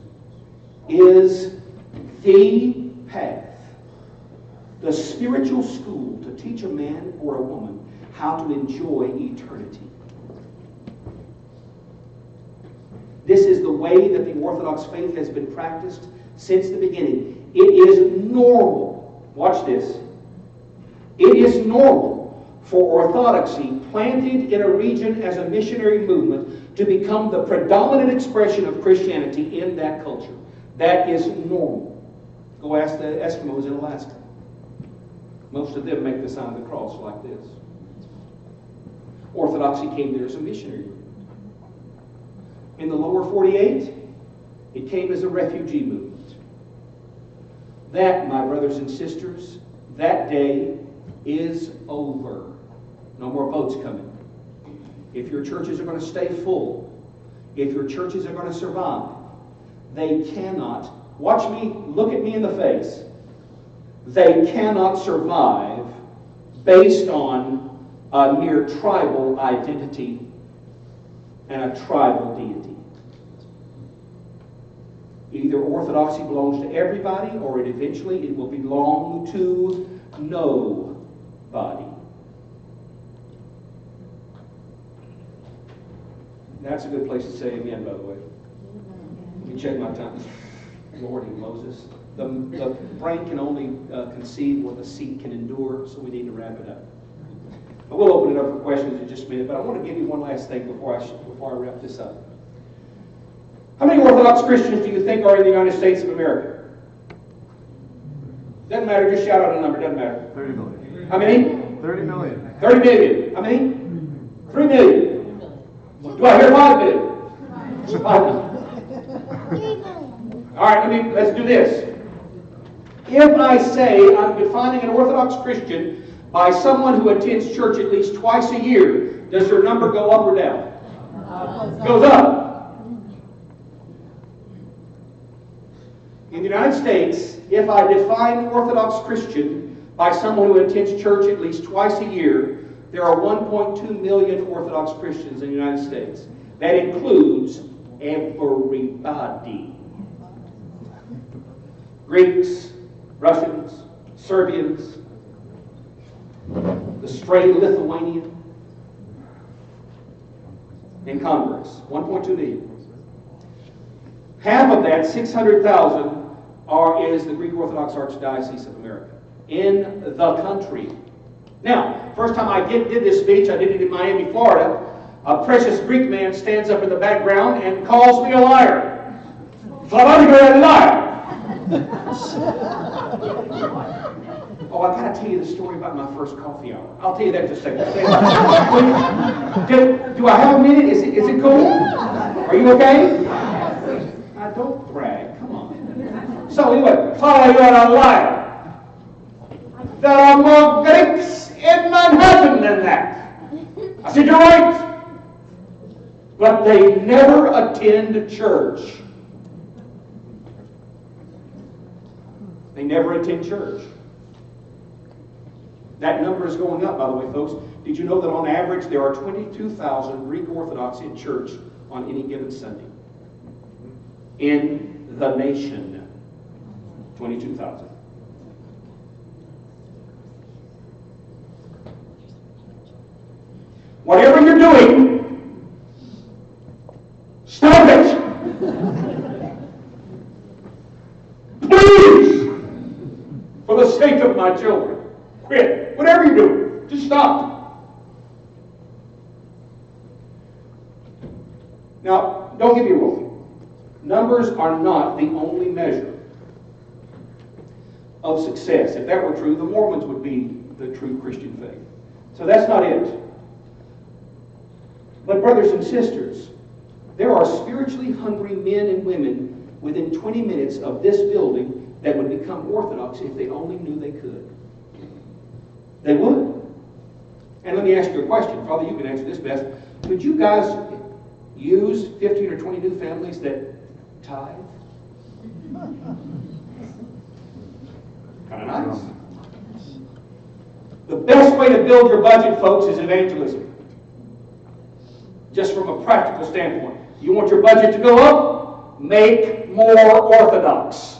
Speaker 2: is the path, the spiritual school to teach a man or a woman how to enjoy eternity. This is the way that the Orthodox faith has been practiced since the beginning. It is normal. Watch this. It is normal for Orthodoxy, planted in a region as a missionary movement, to become the predominant expression of Christianity in that culture. That is normal. Go ask the Eskimos in Alaska. Most of them make the sign of the cross like this. Orthodoxy came there as a missionary movement. In the lower 48, it came as a refugee movement. That, my brothers and sisters, that day is over. No more boats coming. If your churches are going to stay full, if your churches are going to survive, they cannot, watch me, look at me in the face, they cannot survive based on a mere tribal identity and a tribal deity. Either Orthodoxy belongs to everybody, or eventually it will belong to nobody. That's a good place to say amen, by the way. Let me check my time. Lordy Moses. The brain can only conceive what the seat can endure, so we need to wrap it up. I will open it up for questions in just a minute, but I want to give you one last thing before I wrap this up. How many Orthodox Christians do you think are in the United States of America? Doesn't matter, just shout out a number, doesn't matter.
Speaker 5: 30 million.
Speaker 2: How many?
Speaker 5: 30 million.
Speaker 2: 30 million. How many? 3 million. Do I hear 5 million? 5 million. All right, let's do this. If I say I'm defining an Orthodox Christian by someone who attends church at least twice a year, does their number go up or down? Goes up. In the United States, if I define Orthodox Christian by someone who attends church at least twice a year, there are 1.2 million Orthodox Christians in the United States. That includes everybody. Greeks, Russians, Serbians, the stray Lithuanian, in converts. 1.2 million. Half of that, 600,000, is the Greek Orthodox Archdiocese of America. In the country. Now, first time I did this speech, I did it in Miami, Florida. A precious Greek man stands up in the background and calls me a liar. You're a liar! Oh, I gotta tell you the story about my first coffee hour. I'll tell you that in just a second. Do I have a minute? Is it cool? Are you okay? Don't brag. Come on. So anyway, Father, you're a liar. There are more Greeks in Manhattan than that. I said, you're right. But they never attend church. They never attend church. That number is going up, by the way, folks. Did you know that on average there are 22,000 Greek Orthodox in church on any given Sunday? In the nation. 22,000. Whatever you're doing, stop it! Please! For the sake of my children. Quit. Whatever you're doing, just stop. Now, don't get me wrong. Numbers are not the only measure of success. If that were true, the Mormons would be the true Christian faith. So that's not it. But brothers and sisters, there are spiritually hungry men and women within 20 minutes of this building that would become Orthodox if they only knew they could. They would. And let me ask you a question. Father, you can answer this best. Could you guys use 15 or 20 new families that tithe? Kind of nice. The best way to build your budget, folks, is evangelism. Just from a practical standpoint. You want your budget to go up? Make more Orthodox.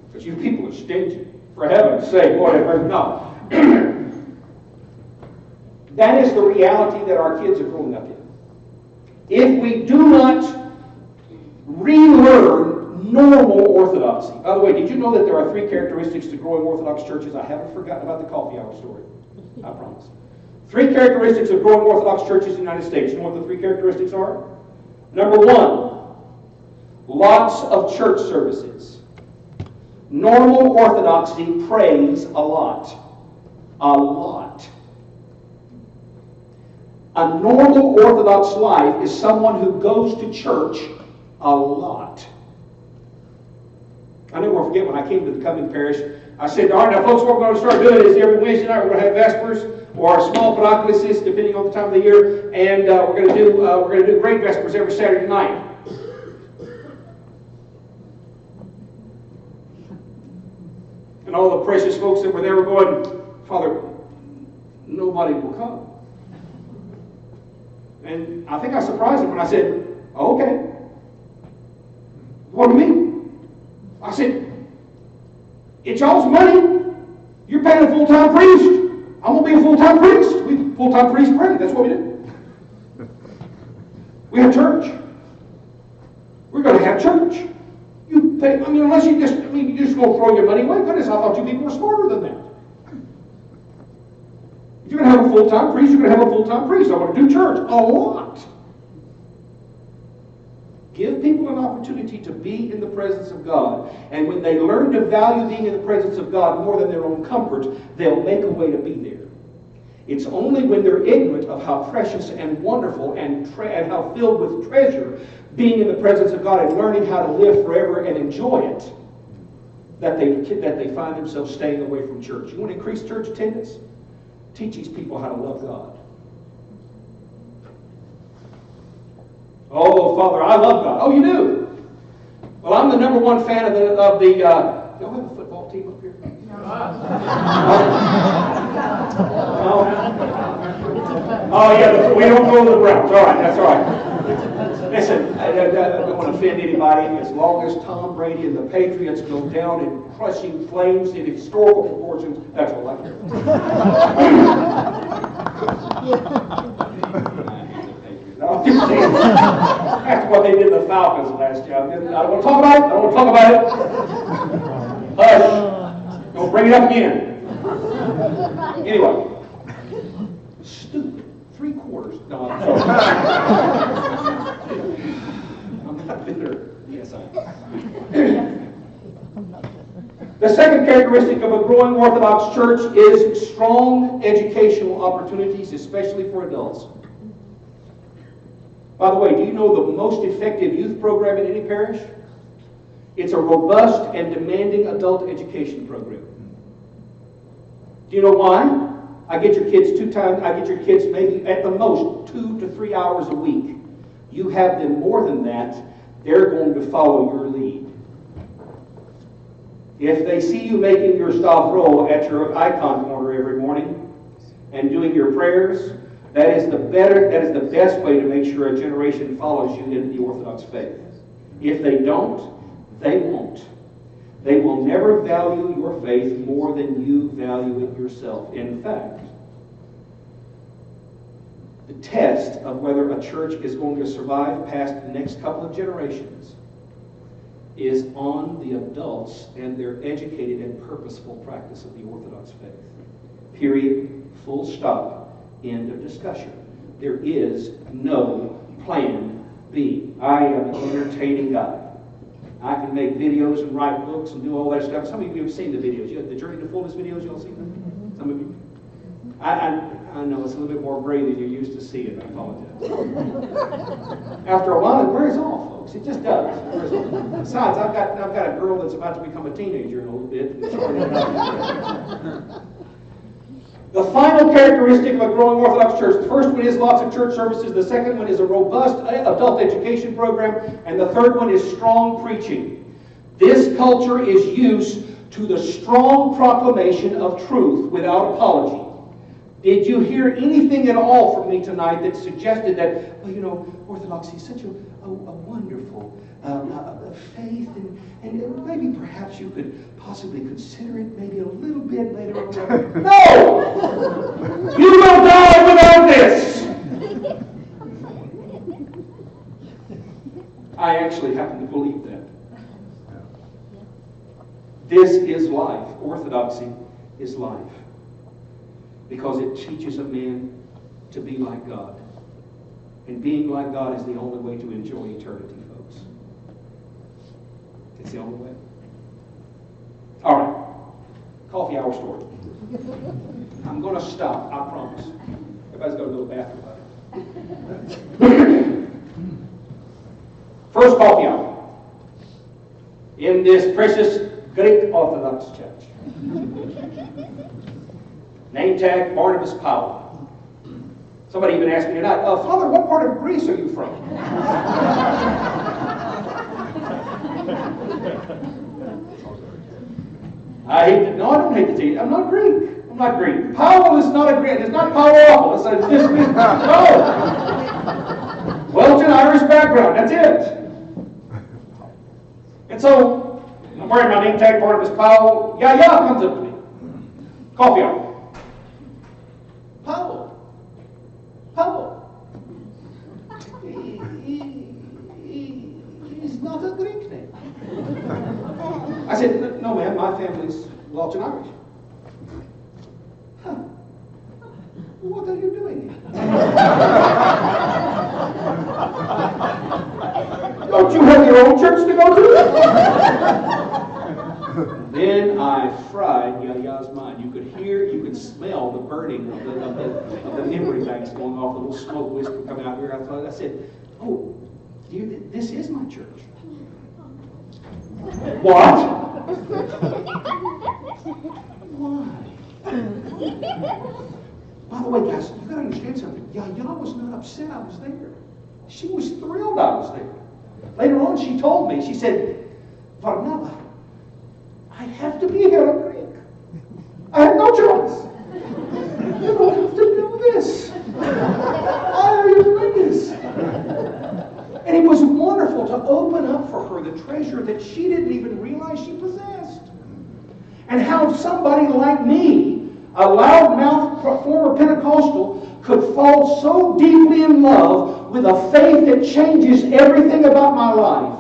Speaker 2: Because you people are stingy. For heaven's sake, Lord, no. That is the reality that our kids are growing up in. If we do not relearn normal orthodoxy. By the way, did you know that there are 3 characteristics to growing Orthodox churches? I haven't forgotten about the coffee hour story. I promise. 3 characteristics of growing Orthodox churches in the United States. You know what the 3 characteristics are? Number 1, lots of church services. Normal Orthodoxy prays a lot. A lot. A normal Orthodox life is someone who goes to church a lot. I never will forget when I came to the Coming Parish, I said, all right, now folks, what we're going to start doing is every Wednesday night we're going to have Vespers or our small paraklesis, depending on the time of the year, and we're going to do great Vespers every Saturday night. And all the precious folks that were there were going, Father, nobody will come. And I think I surprised him when I said, oh, okay. What do you mean? I said, it's y'all's money. You're paying a full-time priest. I'm going to be a full-time priest. We full-time priests pray. That's what we do. We have church. We're going to have church. You pay, unless you just, you just go throw your money away. Goodness, I thought you people were smarter than that. If you're going to have a full-time priest, you're going to have a full-time priest. I want to do church a lot. Give people an opportunity to be in the presence of God. And when they learn to value being in the presence of God more than their own comfort, they'll make a way to be there. It's only when they're ignorant of how precious and wonderful and how filled with treasure being in the presence of God and learning how to live forever and enjoy it that they find themselves staying away from church. You want to increase church attendance? Teach these people how to love God. Oh, Father, I love God. Oh, you do? Well, I'm the #1 fan of the y'all have a football team? Oh, yeah, we don't go to the Browns. All right, that's all right. Listen, I don't want to offend anybody. As long as Tom Brady and the Patriots go down in crushing flames in historical proportions, that's all I care about. That's what they did to the Falcons last year. I don't want to talk about it. I don't want to talk about it. Hush. Don't bring it up again. Anyway. Stupid. 3/4. No, I'm sorry. I'm not bitter. Yes, I am. The second characteristic of a growing Orthodox church is strong educational opportunities, especially for adults. By the way, do you know the most effective youth program in any parish? It's a robust and demanding adult education program. Do you know why? I get your kids maybe at the most 2 to 3 hours a week. You have them more than that, they're going to follow your lead. If they see you making your Stavro at your icon corner every morning and doing your prayers, that is the best way to make sure a generation follows you into the Orthodox faith. If they don't, they won't. They will never value your faith more than you value it yourself. In fact, the test of whether a church is going to survive past the next couple of generations is on the adults and their educated and purposeful practice of the Orthodox faith. Period. Full stop. End of discussion. There is no plan B. I am an entertaining guy. I can make videos and write books and do all that stuff. Some of you have seen the videos. You have the Journey to Fullness videos. You all seen them? Some of you? I know it's a little bit more gray than you're used to seeing. I apologize. After a while, it wears off, folks. It just does. It wears off. Besides, I've got a girl that's about to become a teenager in a little bit. The final characteristic of a growing Orthodox church, the first one is lots of church services, the second one is a robust adult education program, and the third one is strong preaching. This culture is used to the strong proclamation of truth without apology. Did you hear anything at all from me tonight that suggested that, well, you know, Orthodoxy is such a wonderful faith, and maybe perhaps you could possibly consider it maybe a little bit later on? No! You will die without this! I actually happen to believe that. This is life. Orthodoxy is life. Because it teaches a man to be like God. And being like God is the only way to enjoy eternity, folks. It's the only way. All right. Coffee hour story. I'm going to stop, I promise. Everybody's got to go to the bathroom. First coffee hour. In this precious Greek Orthodox church. Name tag, Barnabas Powell. Somebody even asked me tonight, Father, what part of Greece are you from? I don't hate to tell you, I'm not Greek. I'm not Greek. Powell is not a Greek. It's not Powell. It's just no. Royalton, Irish background. That's it. And so, I'm wearing my name tag, Barnabas Powell. Yeah, comes up to me. Coffee hour. Powell. He's not a Greek name. I said, no, ma'am, my family's Royalton Irish. Huh. What are you doing here? Don't you have your own church to go to? Then I fried Yaya's mind. You could smell the burning of the memory banks going off, the little smoke whisper coming out here. I said, oh, dear, this is my church. What? Why? By the way, guys, you got to understand something. Yaya was not upset I was there. She was thrilled I was there. Later on, she told me, she said, Barnabas, I have to be here in Greek. I had no choice. You don't have to do this. Why are you doing this? And it was wonderful to open up for her the treasure that she didn't even realize she possessed. And how somebody like me, a loudmouth former Pentecostal, could fall so deeply in love with a faith that changes everything about my life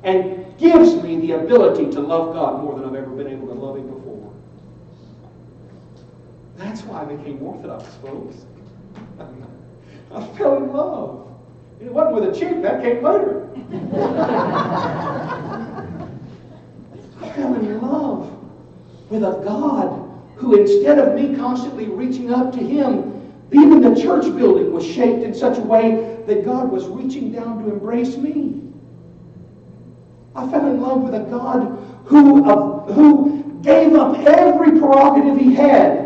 Speaker 2: and gives me the ability to love God more than I've ever been able to love Him before. That's why I became Orthodox, folks. I fell in love. It wasn't with a chick, that came later. I fell in love with a God who, instead of me constantly reaching up to Him, even the church building was shaped in such a way that God was reaching down to embrace me. I fell in love with a God who gave up every prerogative He had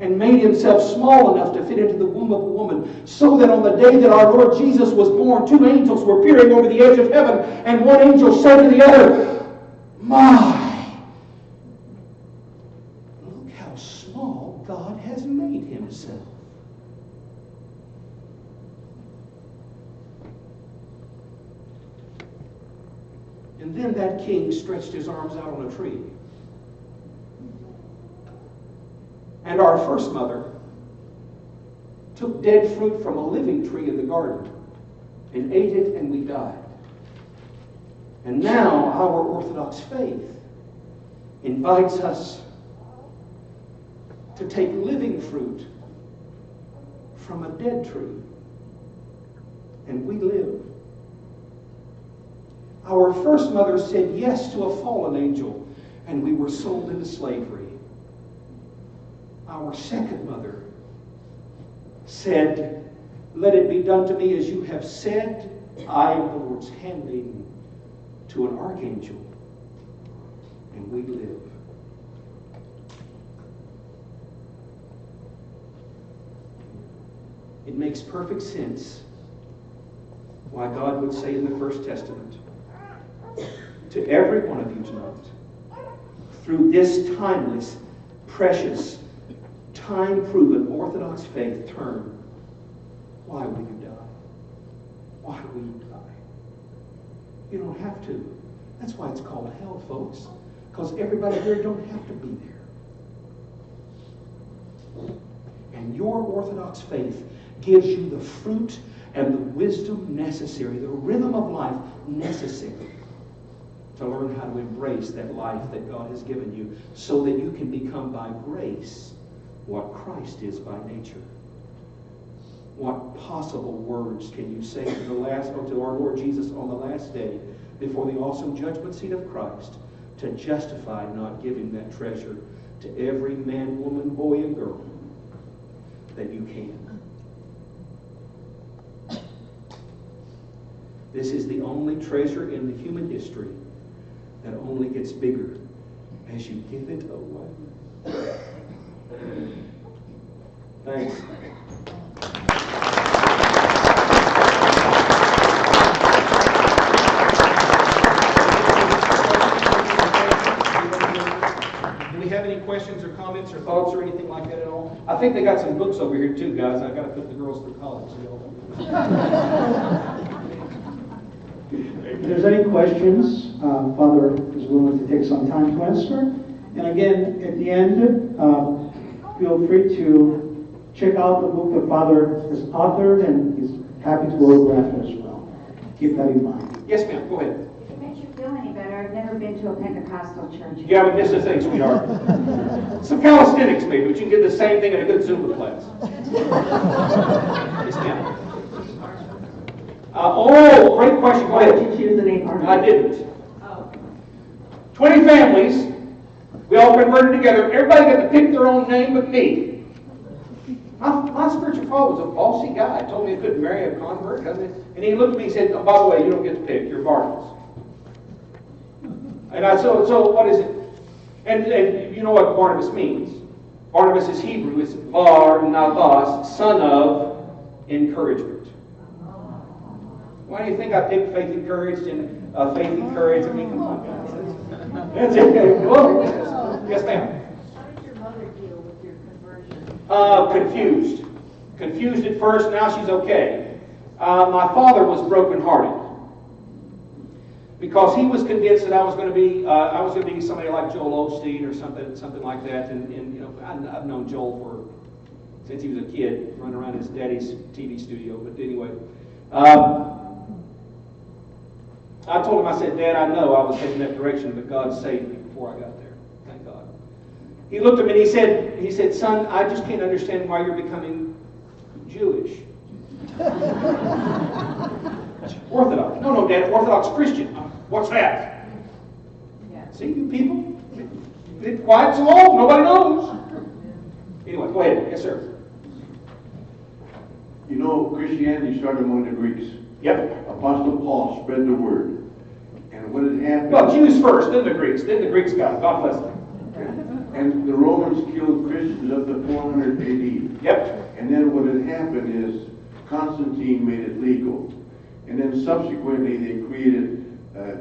Speaker 2: and made Himself small enough to fit into the womb of a woman, so that on the day that our Lord Jesus was born, 2 angels were peering over the edge of heaven, and one angel said to the other, "My, look how small God has made Himself." And then that king stretched his arms out on a tree. And our first mother took dead fruit from a living tree in the garden and ate it, and we died. And now our Orthodox faith invites us to take living fruit from a dead tree, and we live. Our first mother said yes to a fallen angel, and we were sold into slavery. Our second mother said, "Let it be done to me as you have said. I am the Lord's handmaiden," to an archangel, and we live. It makes perfect sense why God would say in the First Testament, to every one of you tonight, through this timeless, precious, time-proven Orthodox faith, turn. Why will you die? Why will you die? You don't have to. That's why it's called hell, folks. Because everybody here don't have to be there. And your Orthodox faith gives you the fruit and the wisdom necessary, the rhythm of life necessary to learn how to embrace that life that God has given you, so that you can become by grace what Christ is by nature. What possible words can you say to our Lord Jesus on the last day before the awesome judgment seat of Christ to justify not giving that treasure to every man, woman, boy, and girl that you can? This is the only treasure in the human history that only gets bigger as you give it away. Thanks. Do we have any questions or comments or thoughts or anything like that at all? I think they got some books over here too, guys. I got to put the girls through college.
Speaker 1: If there's any questions, Father is willing to take some time to answer. And again, at the end, feel free to check out the book that Father has authored, and he's happy to autograph it as well. Keep that in mind.
Speaker 2: Yes, ma'am. Go ahead.
Speaker 5: If it makes you feel any better, I've never been to a Pentecostal church.
Speaker 2: Yeah, but this is the thing, sweetheart. Some calisthenics maybe, but you can get the same thing in a good Zumba class. Yes, ma'am. Great question. Go ahead.
Speaker 5: Did you choose the name Barnabas?
Speaker 2: I didn't.
Speaker 5: Oh.
Speaker 2: 20 families. We all converted together. Everybody got to pick their own name but me. My spiritual father was a bossy guy. He told me I couldn't marry a convert. And he looked at me and said, "Oh, by the way, you don't get to pick. You're Barnabas." And I said, so what is it? And you know what Barnabas means. Barnabas is Hebrew. It's Barnabas, son of encouragement. Why do you think I picked faith encouraged and faith encouraged? I mean, come on, guys. That's it. Well, yes, ma'am.
Speaker 6: How did your mother
Speaker 2: Confused. Confused at first, now she's okay. My father was brokenhearted because he was convinced that I was going to be somebody like Joel Osteen or something like that. And you know, I've known Joel since he was a kid, running around his daddy's TV studio. But anyway, I told him, I said, Dad, I know I was heading that direction, but God saved me before I got there. Thank God. He looked at me and he said, son, I just can't understand why you're becoming Jewish. Orthodox. No, Dad, Orthodox Christian. What's that?
Speaker 5: Yeah.
Speaker 2: See, you people? It's quiet so long, nobody knows. Anyway, go ahead. Yes, sir.
Speaker 6: You know, Christianity started among the Greeks.
Speaker 2: Yep.
Speaker 6: Apostle Paul spread the word. And what had happened...
Speaker 2: Well, Jews first, then the Greeks. Then the Greeks got it. God bless them.
Speaker 6: And the Romans killed Christians up to 400 AD.
Speaker 2: Yep.
Speaker 6: And then what had happened is Constantine made it legal. And then subsequently they created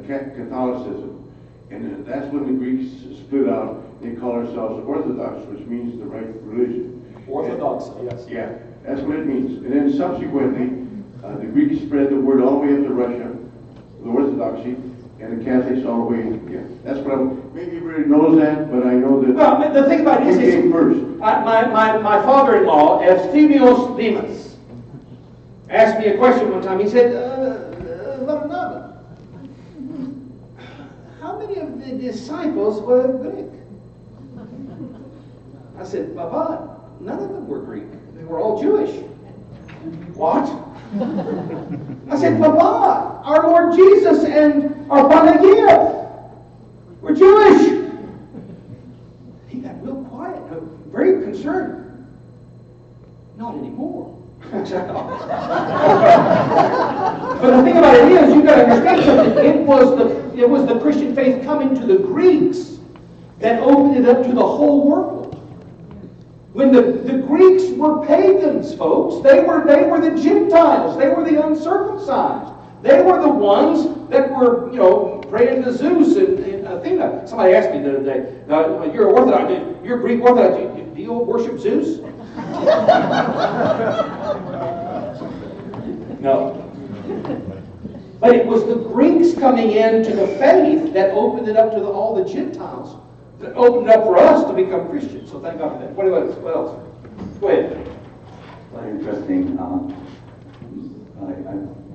Speaker 6: Catholicism. And that's when the Greeks split out. They call ourselves Orthodox, which means the right religion.
Speaker 2: Orthodox, yes.
Speaker 6: Yeah, that's what it means. And then subsequently, the Greeks spread the word all the way up to Russia, the Orthodoxy, and the Catholics all the way. Yeah, that's what maybe everybody knows that, but I know that.
Speaker 2: Well, the thing about it is,
Speaker 6: came first.
Speaker 2: My father-in-law, Euphemios Demas, asked me a question one time. He said, Barnabas, how many of the disciples were Greek? I said, Baba, none of them were Greek. They were all Jewish. What? I said, Baba, our Lord Jesus and our Panagia were Jewish. He got real quiet, very concerned. Not anymore. But the thing about it is, you've got to understand something. It was the Christian faith coming to the Greeks that opened it up to the whole world. When the Greeks were pagans, folks, they were the Gentiles. They were the uncircumcised. They were the ones that were, praying to Zeus and Athena. Somebody asked me the other day, "You're Orthodox. You're Greek Orthodox. Do you worship Zeus?" No. But it was the Greeks coming into the faith that opened it up to all the Gentiles, that opened it up for us to become Christians. So thank God for that. What else? Go ahead.
Speaker 7: Very interesting. I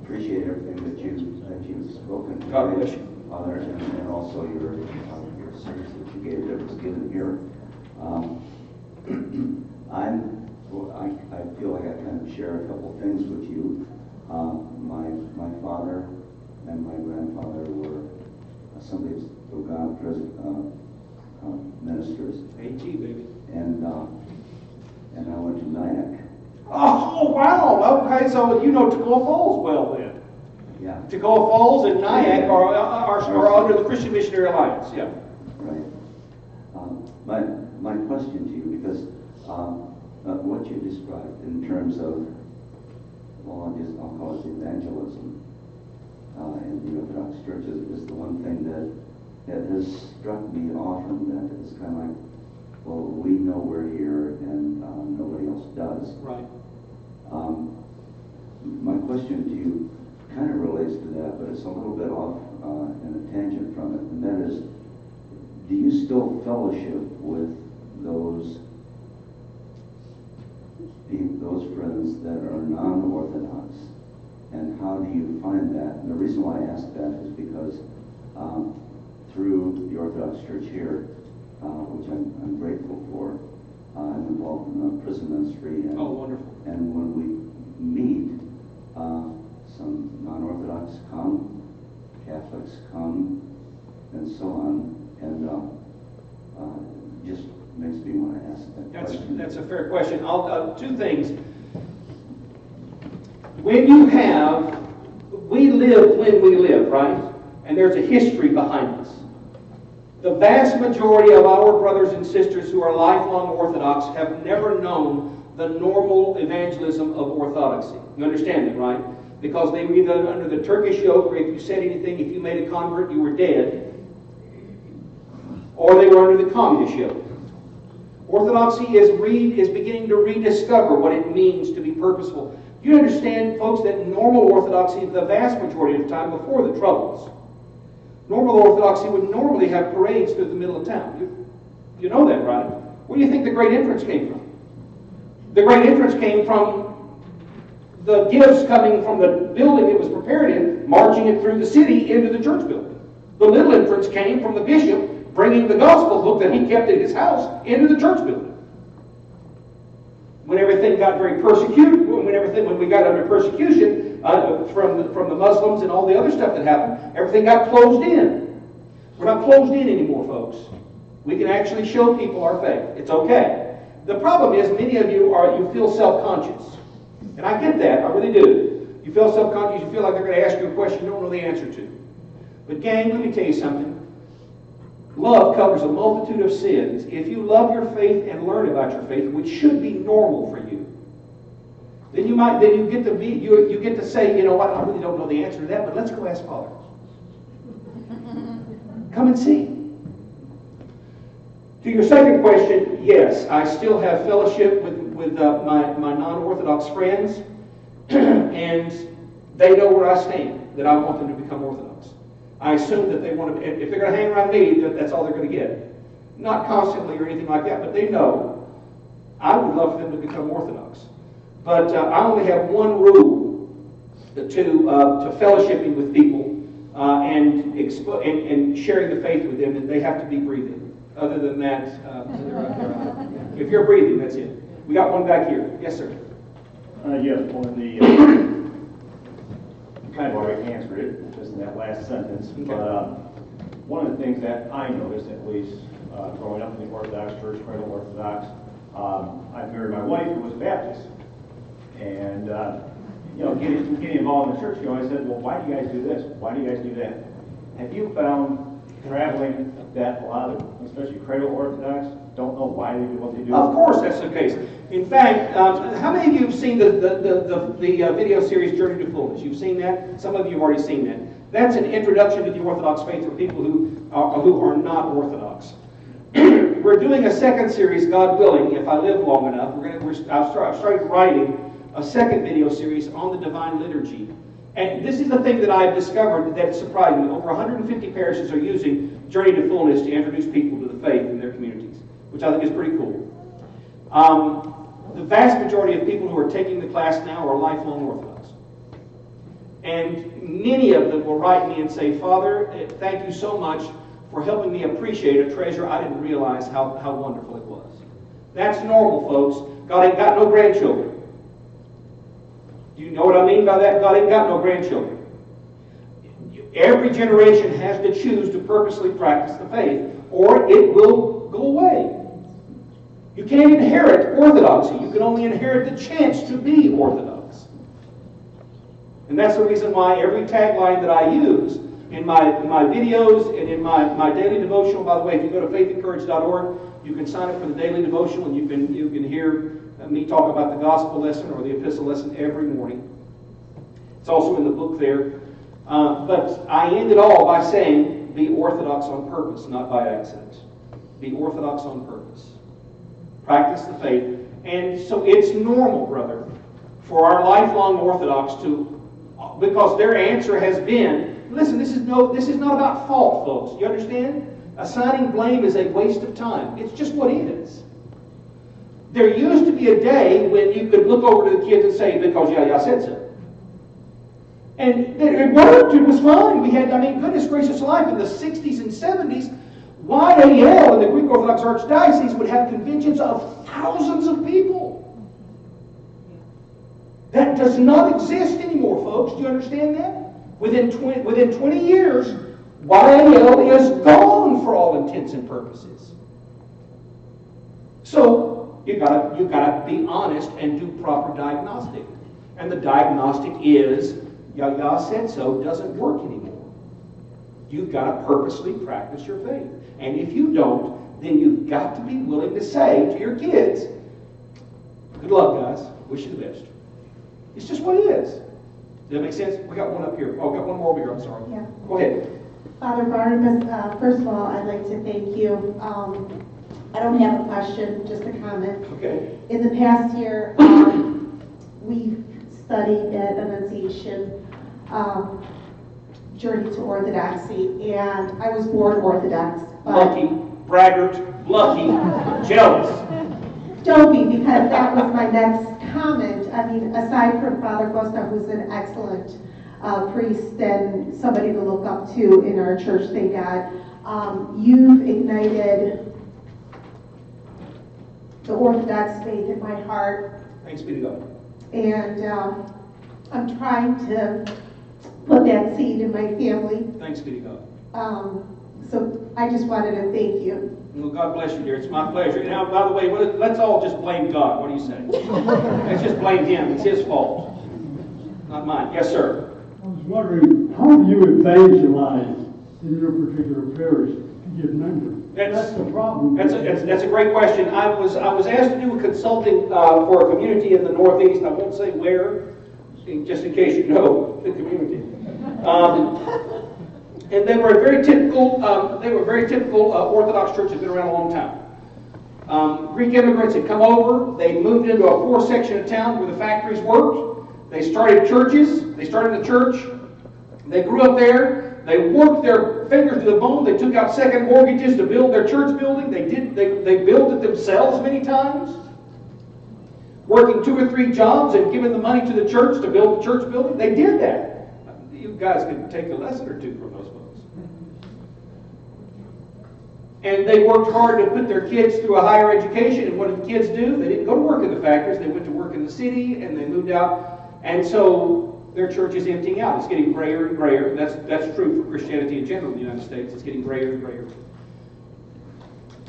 Speaker 7: appreciate everything that you've spoken.
Speaker 2: God bless you,
Speaker 7: Father, and also your service that you gave that was given here. I feel like I kind of share a couple things with you. My father and my grandfather were Assemblies of God ministers.
Speaker 2: AT, baby.
Speaker 7: And I went to Nyack.
Speaker 2: Oh, wow. Okay, so you know Toccoa Falls well then.
Speaker 7: Yeah.
Speaker 2: Toccoa Falls and Nyack are under the Christian Missionary Alliance. Yeah.
Speaker 7: Right. My question to you, because what you described in terms of, I'll call it evangelism in the Orthodox Church is the one thing that has struck me often, that it's kind of like, well, we know we're here and nobody else does.
Speaker 2: Right.
Speaker 7: My question to you kind of relates to that, but it's a little bit off in a tangent from it, and that is, do you still fellowship with those friends that are non-Orthodox, and how do you find that? And the reason why I ask that is because through the Orthodox Church here, which I'm grateful for, I'm involved in the prison ministry. And,
Speaker 2: oh, wonderful.
Speaker 7: And when we meet, some non-Orthodox come, Catholics come, and so on, and just makes me want to ask that question.
Speaker 2: That's a fair question. Two things. We live when we live, right? And there's a history behind us. The vast majority of our brothers and sisters who are lifelong Orthodox have never known the normal evangelism of Orthodoxy. You understand that, right? Because they were either under the Turkish yoke, where if you said anything, if you made a convert, you were dead, or they were under the communist yoke. Orthodoxy is beginning to rediscover what it means to be purposeful. You understand, folks, that normal Orthodoxy, the vast majority of the time before the Troubles, normal Orthodoxy would normally have parades through the middle of town. You know that, right? Where do you think the Great Entrance came from? The Great Entrance came from the gifts coming from the building it was prepared in, marching it through the city into the church building. The little entrance came from the bishop bringing the gospel book that he kept in his house into the church building. When everything got very persecuted, when we got under persecution from the Muslims and all the other stuff that happened, everything got closed in. We're not closed in anymore, folks. We can actually show people our faith. It's okay. The problem is many of you feel self-conscious. And I get that, I really do. You feel self-conscious, you feel like they're going to ask you a question you don't know the answer to. But gang, let me tell you something. Love covers a multitude of sins. If you love your faith and learn about your faith, which should be normal for you, then you get to say, you know what, I really don't know the answer to that, but let's go ask Father. Come and see. To your second question, yes, I still have fellowship with my non-Orthodox friends, and they know where I stand, that I want them to become Orthodox. I assume that they want to, if they're going to hang around me, that's all they're going to get. Not constantly or anything like that, but they know I would love for them to become Orthodox. But I only have one rule to fellowshipping with people and sharing the faith with them, and they have to be breathing. Other than that, if you're breathing, that's it. We got one back here. Yes, sir.
Speaker 8: Yes, one of the, you kind of already answered it, just in that last sentence. Okay. But one of the things that I noticed, at least growing up in the Orthodox Church, cradle Orthodox, I married my wife who was Baptist. And, getting involved in the church, I said, well, why do you guys do this? Why do you guys do that? Have you found traveling that a lot of, especially cradle Orthodox, don't know why they do what they do?
Speaker 2: Of course that's the case. In fact, how many of you have seen the video series Journey to Fullness? You've seen that? Some of you have already seen that. That's an introduction to the Orthodox faith for people who are not Orthodox. We're doing a second series, God willing, if I live long enough. I've started writing a second video series on the Divine Liturgy. And this is the thing that I've discovered that surprised me. Over 150 parishes are using Journey to Fullness to introduce people to the faith in their communities, which I think is pretty cool. The vast majority of people who are taking the class now are lifelong Orthodox. And many of them will write me and say, Father, thank you so much for helping me appreciate a treasure I didn't realize how wonderful it was. That's normal, folks. God ain't got no grandchildren. Do you know what I mean by that? God ain't got no grandchildren. Every generation has to choose to purposely practice the faith, or it will go away. You can't inherit Orthodoxy. You can only inherit the chance to be Orthodox. And that's the reason why every tagline that I use in my videos and in my daily devotional, by the way, if you go to faithandcourage.org, you can sign up for the daily devotional and you can hear me talk about the gospel lesson or the epistle lesson every morning. It's also in the book there. But I end it all by saying, be Orthodox on purpose, not by accident. Be Orthodox on purpose. Practice the faith. And so it's normal, brother, for our lifelong Orthodox to, because their answer has been, listen, this is not about fault, folks. You understand? Assigning blame is a waste of time. It's just what is. There used to be a day when you could look over to the kids and say, because I said so. And it worked. It was fine. We had, goodness gracious life, in the 60s and 70s, YAL in the Greek Orthodox Archdiocese would have conventions of thousands of people. That does not exist anymore, folks. Do you understand that? Within 20 years, YAL is gone for all intents and purposes. So you gotta be honest and do proper diagnostic. And the diagnostic is, Yah said so, doesn't work anymore. You've got to purposely practice your faith. And if you don't, then you've got to be willing to say to your kids, good luck, guys. Wish you the best. It's just what it is. Does that make sense? We got one up here. Oh, got one more over here. I'm sorry.
Speaker 9: Yeah.
Speaker 2: Go ahead.
Speaker 9: Father Barnabas, first of all, I'd like to thank you I don't have a question, just a comment.
Speaker 2: Okay.
Speaker 9: In the past year, we've studied that Annunciation journey to Orthodoxy, and I was born Orthodox. But
Speaker 2: Lucky, braggart, lucky, jealous.
Speaker 9: don't be, because that was my next comment. I mean, aside from Father Costa, who's an excellent priest and somebody to look up to in our church, thank God, you've ignited the Orthodox faith in my heart.
Speaker 2: Thanks be to God.
Speaker 9: And I'm trying to put that seed in my family.
Speaker 2: Thanks be to God.
Speaker 9: So I just wanted to thank you.
Speaker 2: Well, God bless you, dear. It's my pleasure. Now, by the way, let's all just blame God. What do you say? Let's just blame Him. It's His fault, not mine. Yes, sir.
Speaker 10: I was wondering, how do you evangelize in your particular parish to get members? That's the problem.
Speaker 2: That's a great question. I was asked to do a consulting for a community in the Northeast. I won't say where, just in case you know the community. And they were a very typical. Orthodox church that's been around a long time. Greek immigrants had come over. They moved into a poor section of town where the factories worked. They started churches. They started a church. They grew up there. They worked their fingers to the bone. They took out second mortgages to build their church building. They built it themselves many times, working 2 or 3 jobs and giving the money to the church to build the church building. They did that. You guys could take a lesson or two from those folks. And they worked hard to put their kids through a higher education. And what did the kids do? They didn't go to work in the factories. They went to work in the city, and they moved out. And so their church is emptying out. It's getting grayer and grayer. That's true for Christianity in general in the United States. It's getting grayer and grayer.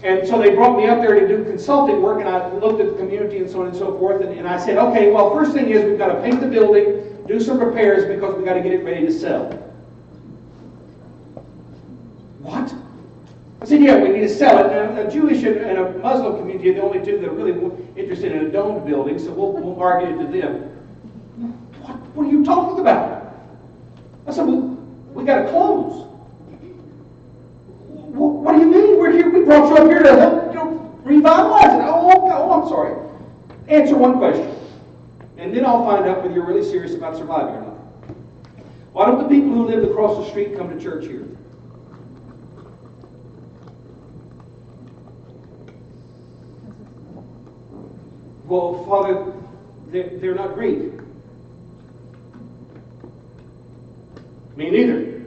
Speaker 2: And so they brought me up there to do consulting work, and I looked at the community and so on and so forth. And I said, okay, well, first thing is we've got to paint the building, do some repairs because we've got to get it ready to sell. What? I said, yeah, we need to sell it. Now, a Jewish and a Muslim community are the only two that are really interested in a domed building, so we'll market it to them. What are you talking about? I said, we got to close. What do you mean? We're here. We brought you up here to help, revitalize it. Oh, I'm sorry. Answer one question, and then I'll find out whether you're really serious about surviving or not. Why don't the people who live across the street come to church here? Well, Father, they're not Greek. Me neither.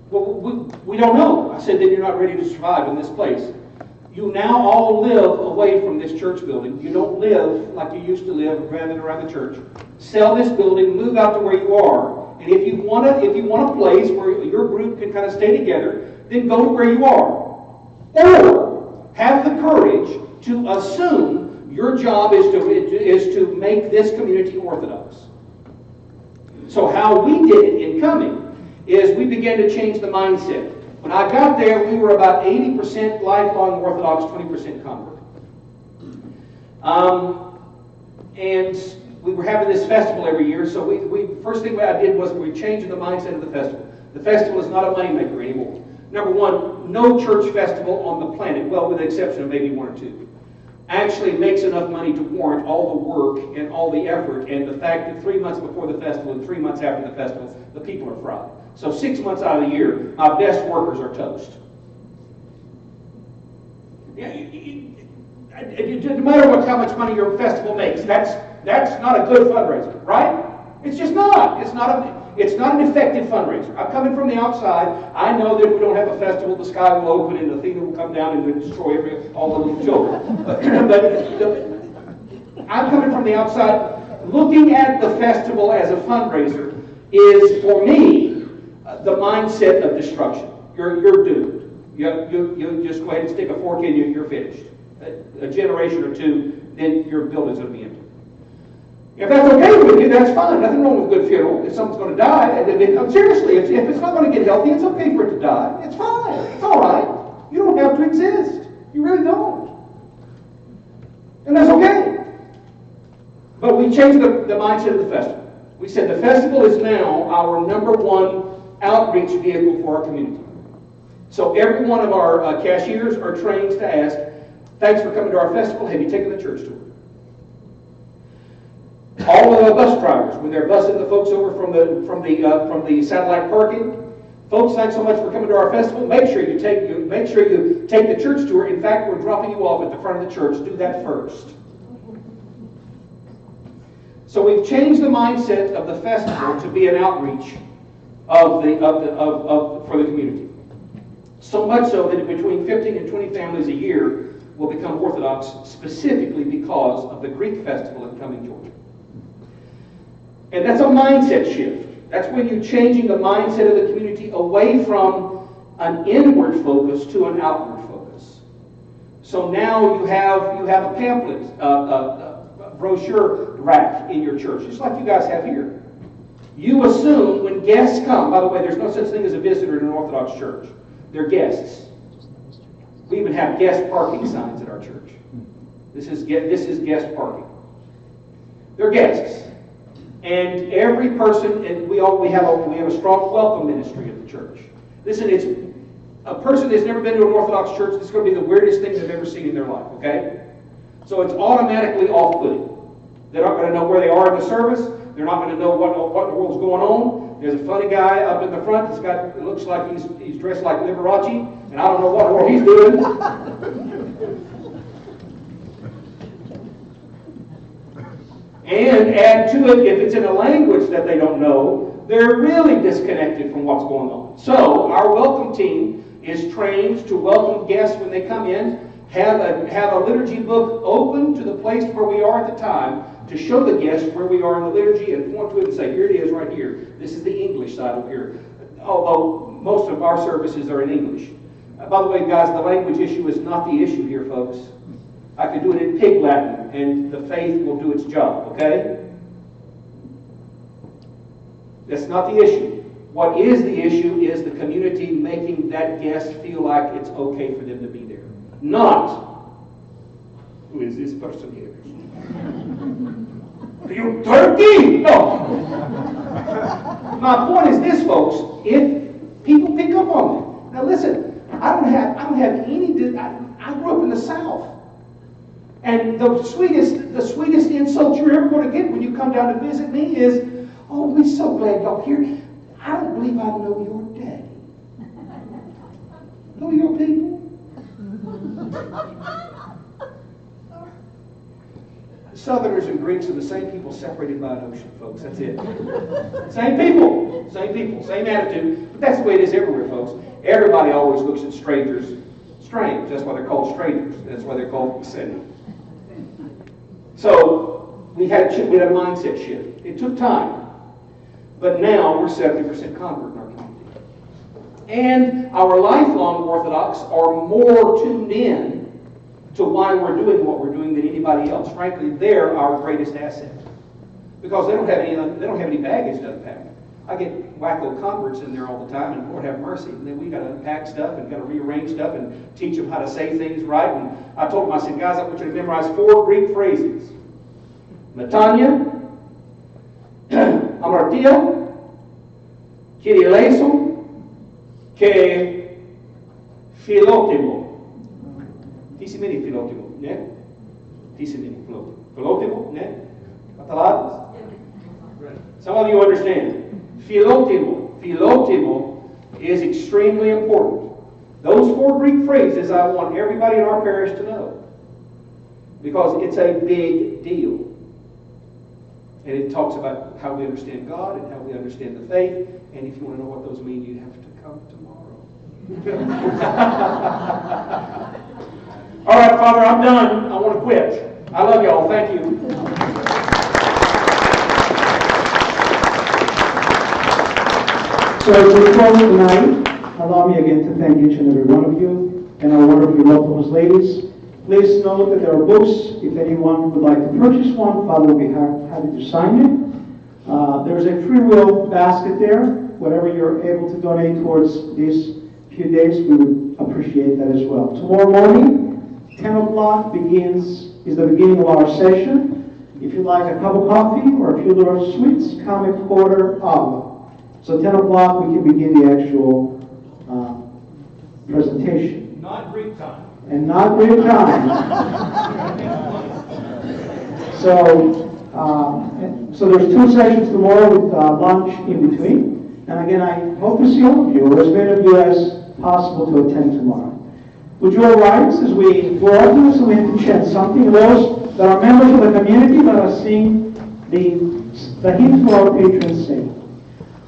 Speaker 2: Well, we don't know. I said, then you're not ready to survive in this place. You now all live away from this church building. You don't live like you used to live, around the church. Sell this building, move out to where you are. And if you want a place where your group can kind of stay together, then go to where you are. Or have the courage to assume your job is to make this community Orthodox. So how we did it in coming is we began to change the mindset. When I got there, we were about 80% lifelong Orthodox, 20% convert. And we were having this festival every year, so first thing I did was we changed the mindset of the festival. The festival is not a moneymaker anymore. Number one, no church festival on the planet, well, with the exception of maybe 1 or 2, actually makes enough money to warrant all the work and all the effort and the fact that 3 months before the festival and 3 months after the festival, the people are fried. So 6 months out of the year, my best workers are toast. No matter how much money your festival makes, that's not a good fundraiser, right? It's just not. It's not an effective fundraiser. I'm coming from the outside. I know that if we don't have a festival, the sky will open and the thing will come down and destroy all the little children. But I'm coming from the outside. Looking at the festival as a fundraiser is, for me, the mindset of destruction. You're doomed. You just go ahead and stick a fork in you, you're finished. A generation or two, then your building's going to be empty. If that's okay with you, that's fine. Nothing wrong with a good funeral. If someone's going to die, seriously, if it's not going to get healthy, it's okay for it to die. It's fine. It's all right. You don't have to exist. You really don't. And that's okay. But we changed the mindset of the festival. We said the festival is now our #1 outreach vehicle for our community. So every one of our cashiers are trained to ask, thanks for coming to our festival, have you taken the church tour? All of the bus drivers, when they're busing the folks over from the satellite parking, folks, thanks so much for coming to our festival. Make sure you take the church tour. In fact, we're dropping you off at the front of the church. Do that first. So we've changed the mindset of the festival to be an outreach for the community. So much so that between 15 and 20 families a year will become Orthodox specifically because of the Greek festival in coming Georgia. And that's a mindset shift. That's when you're changing the mindset of the community away from an inward focus to an outward focus. So now you have a pamphlet, a brochure rack in your church, just like you guys have here. You assume when guests come, by the way, there's no such thing as a visitor in an Orthodox church. They're guests. We even have guest parking signs at our church. This is guest parking. They're guests. And every person, and we have a strong welcome ministry at the church. Listen, it's a person that's never been to an Orthodox church, this is going to be the weirdest thing they've ever seen in their life, okay? So it's automatically off-putting. They're not going to know where they are in the service. They're not going to know what in the world's going on. There's a funny guy up in the front it looks like he's dressed like Liberace, and I don't know what he's doing. And add to it, if it's in a language that they don't know, they're really disconnected from what's going on. So our welcome team is trained to welcome guests when they come in, have a liturgy book open to the place where we are at the time to show the guests where we are in the liturgy and point to it and say, here it is right here. This is the English side over here. Although most of our services are in English. By the way, guys, the language issue is not the issue here, folks. I could do it in Pig Latin, and the faith will do its job, okay? That's not the issue. What is the issue is the community making that guest feel like it's okay for them to be there. Not, who is this person here? Are you turkey? No. My point is this, folks. If people pick up on that. Now listen, I don't have any. I grew up in the South. And the sweetest insult you're ever going to get when you come down to visit me is, oh, we're so glad y'all here. I don't believe I know your daddy. Know your people? Southerners and Greeks are the same people separated by an ocean, folks. That's it. Same people, same attitude. But that's the way it is everywhere, folks. Everybody always looks at strangers strange. That's why they're called strangers. That's why they're called descendants. So we had a mindset shift. It took time, but now we're 70% convert in our community. And our lifelong Orthodox are more tuned in to why we're doing what we're doing than anybody else. Frankly, they're our greatest asset because they don't have any baggage to unpack. I get wacko converts in there all the time, and Lord have mercy. And then we got to unpack stuff and got to rearrange stuff and teach them how to say things right. And I told them, I said, guys, I want you to memorize 4 Greek phrases: Metania, Amartia, Kyrie eleison, ke philotimo. Tisimini philotimo, ne? Tisimini philotimo. Philotimo, ne? Catalanes? Some of you understand. Philotimo is extremely important. Those 4 Greek phrases I want everybody in our parish to know because it's a big deal. And it talks about how we understand God and how we understand the faith. And if you want to know what those mean, you have to come tomorrow. All right, Father, I'm done. I want to quit. I love y'all. Thank you.
Speaker 1: So as we close tonight, allow me again to thank each and every one of you and our wonderful Orthodox ladies. Please note that there are books. If anyone would like to purchase one, Father will be happy to sign it. There's a free will basket there. Whatever you're able to donate towards these few days, we would appreciate that as well. Tomorrow morning, 10 o'clock is the beginning of our session. If you'd like a cup of coffee or a few little sweets, come at 1:15. So 10 o'clock, we can begin the actual presentation.
Speaker 3: Not Greek time.
Speaker 1: And not Greek time. So there's 2 sessions tomorrow with lunch in between. And again, I hope to see all of you, or as many of you as possible, to attend tomorrow. Would you all rise as we go out to this and we have to chant something? Those that are members of the community, let us sing the hymn to our patron saint.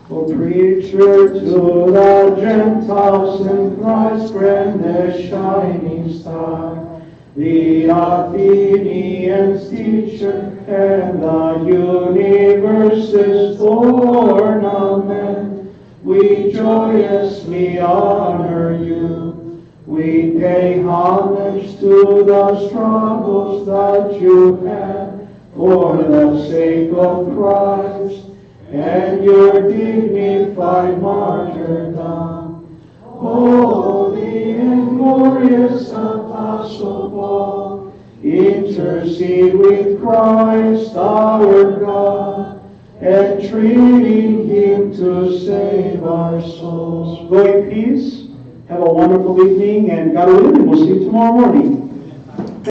Speaker 1: O preacher to the Gentiles in Christ's grandest shining star, the Athenians' teacher and the universe's ornament, we joyously honor you. We pay homage to the struggles that you had for the sake of Christ and your dignified martyrdom. Holy and glorious Apostle Paul, intercede with Christ our God, entreating him to save our souls. Go in peace. Have a wonderful evening, and God willing, we'll see you tomorrow morning.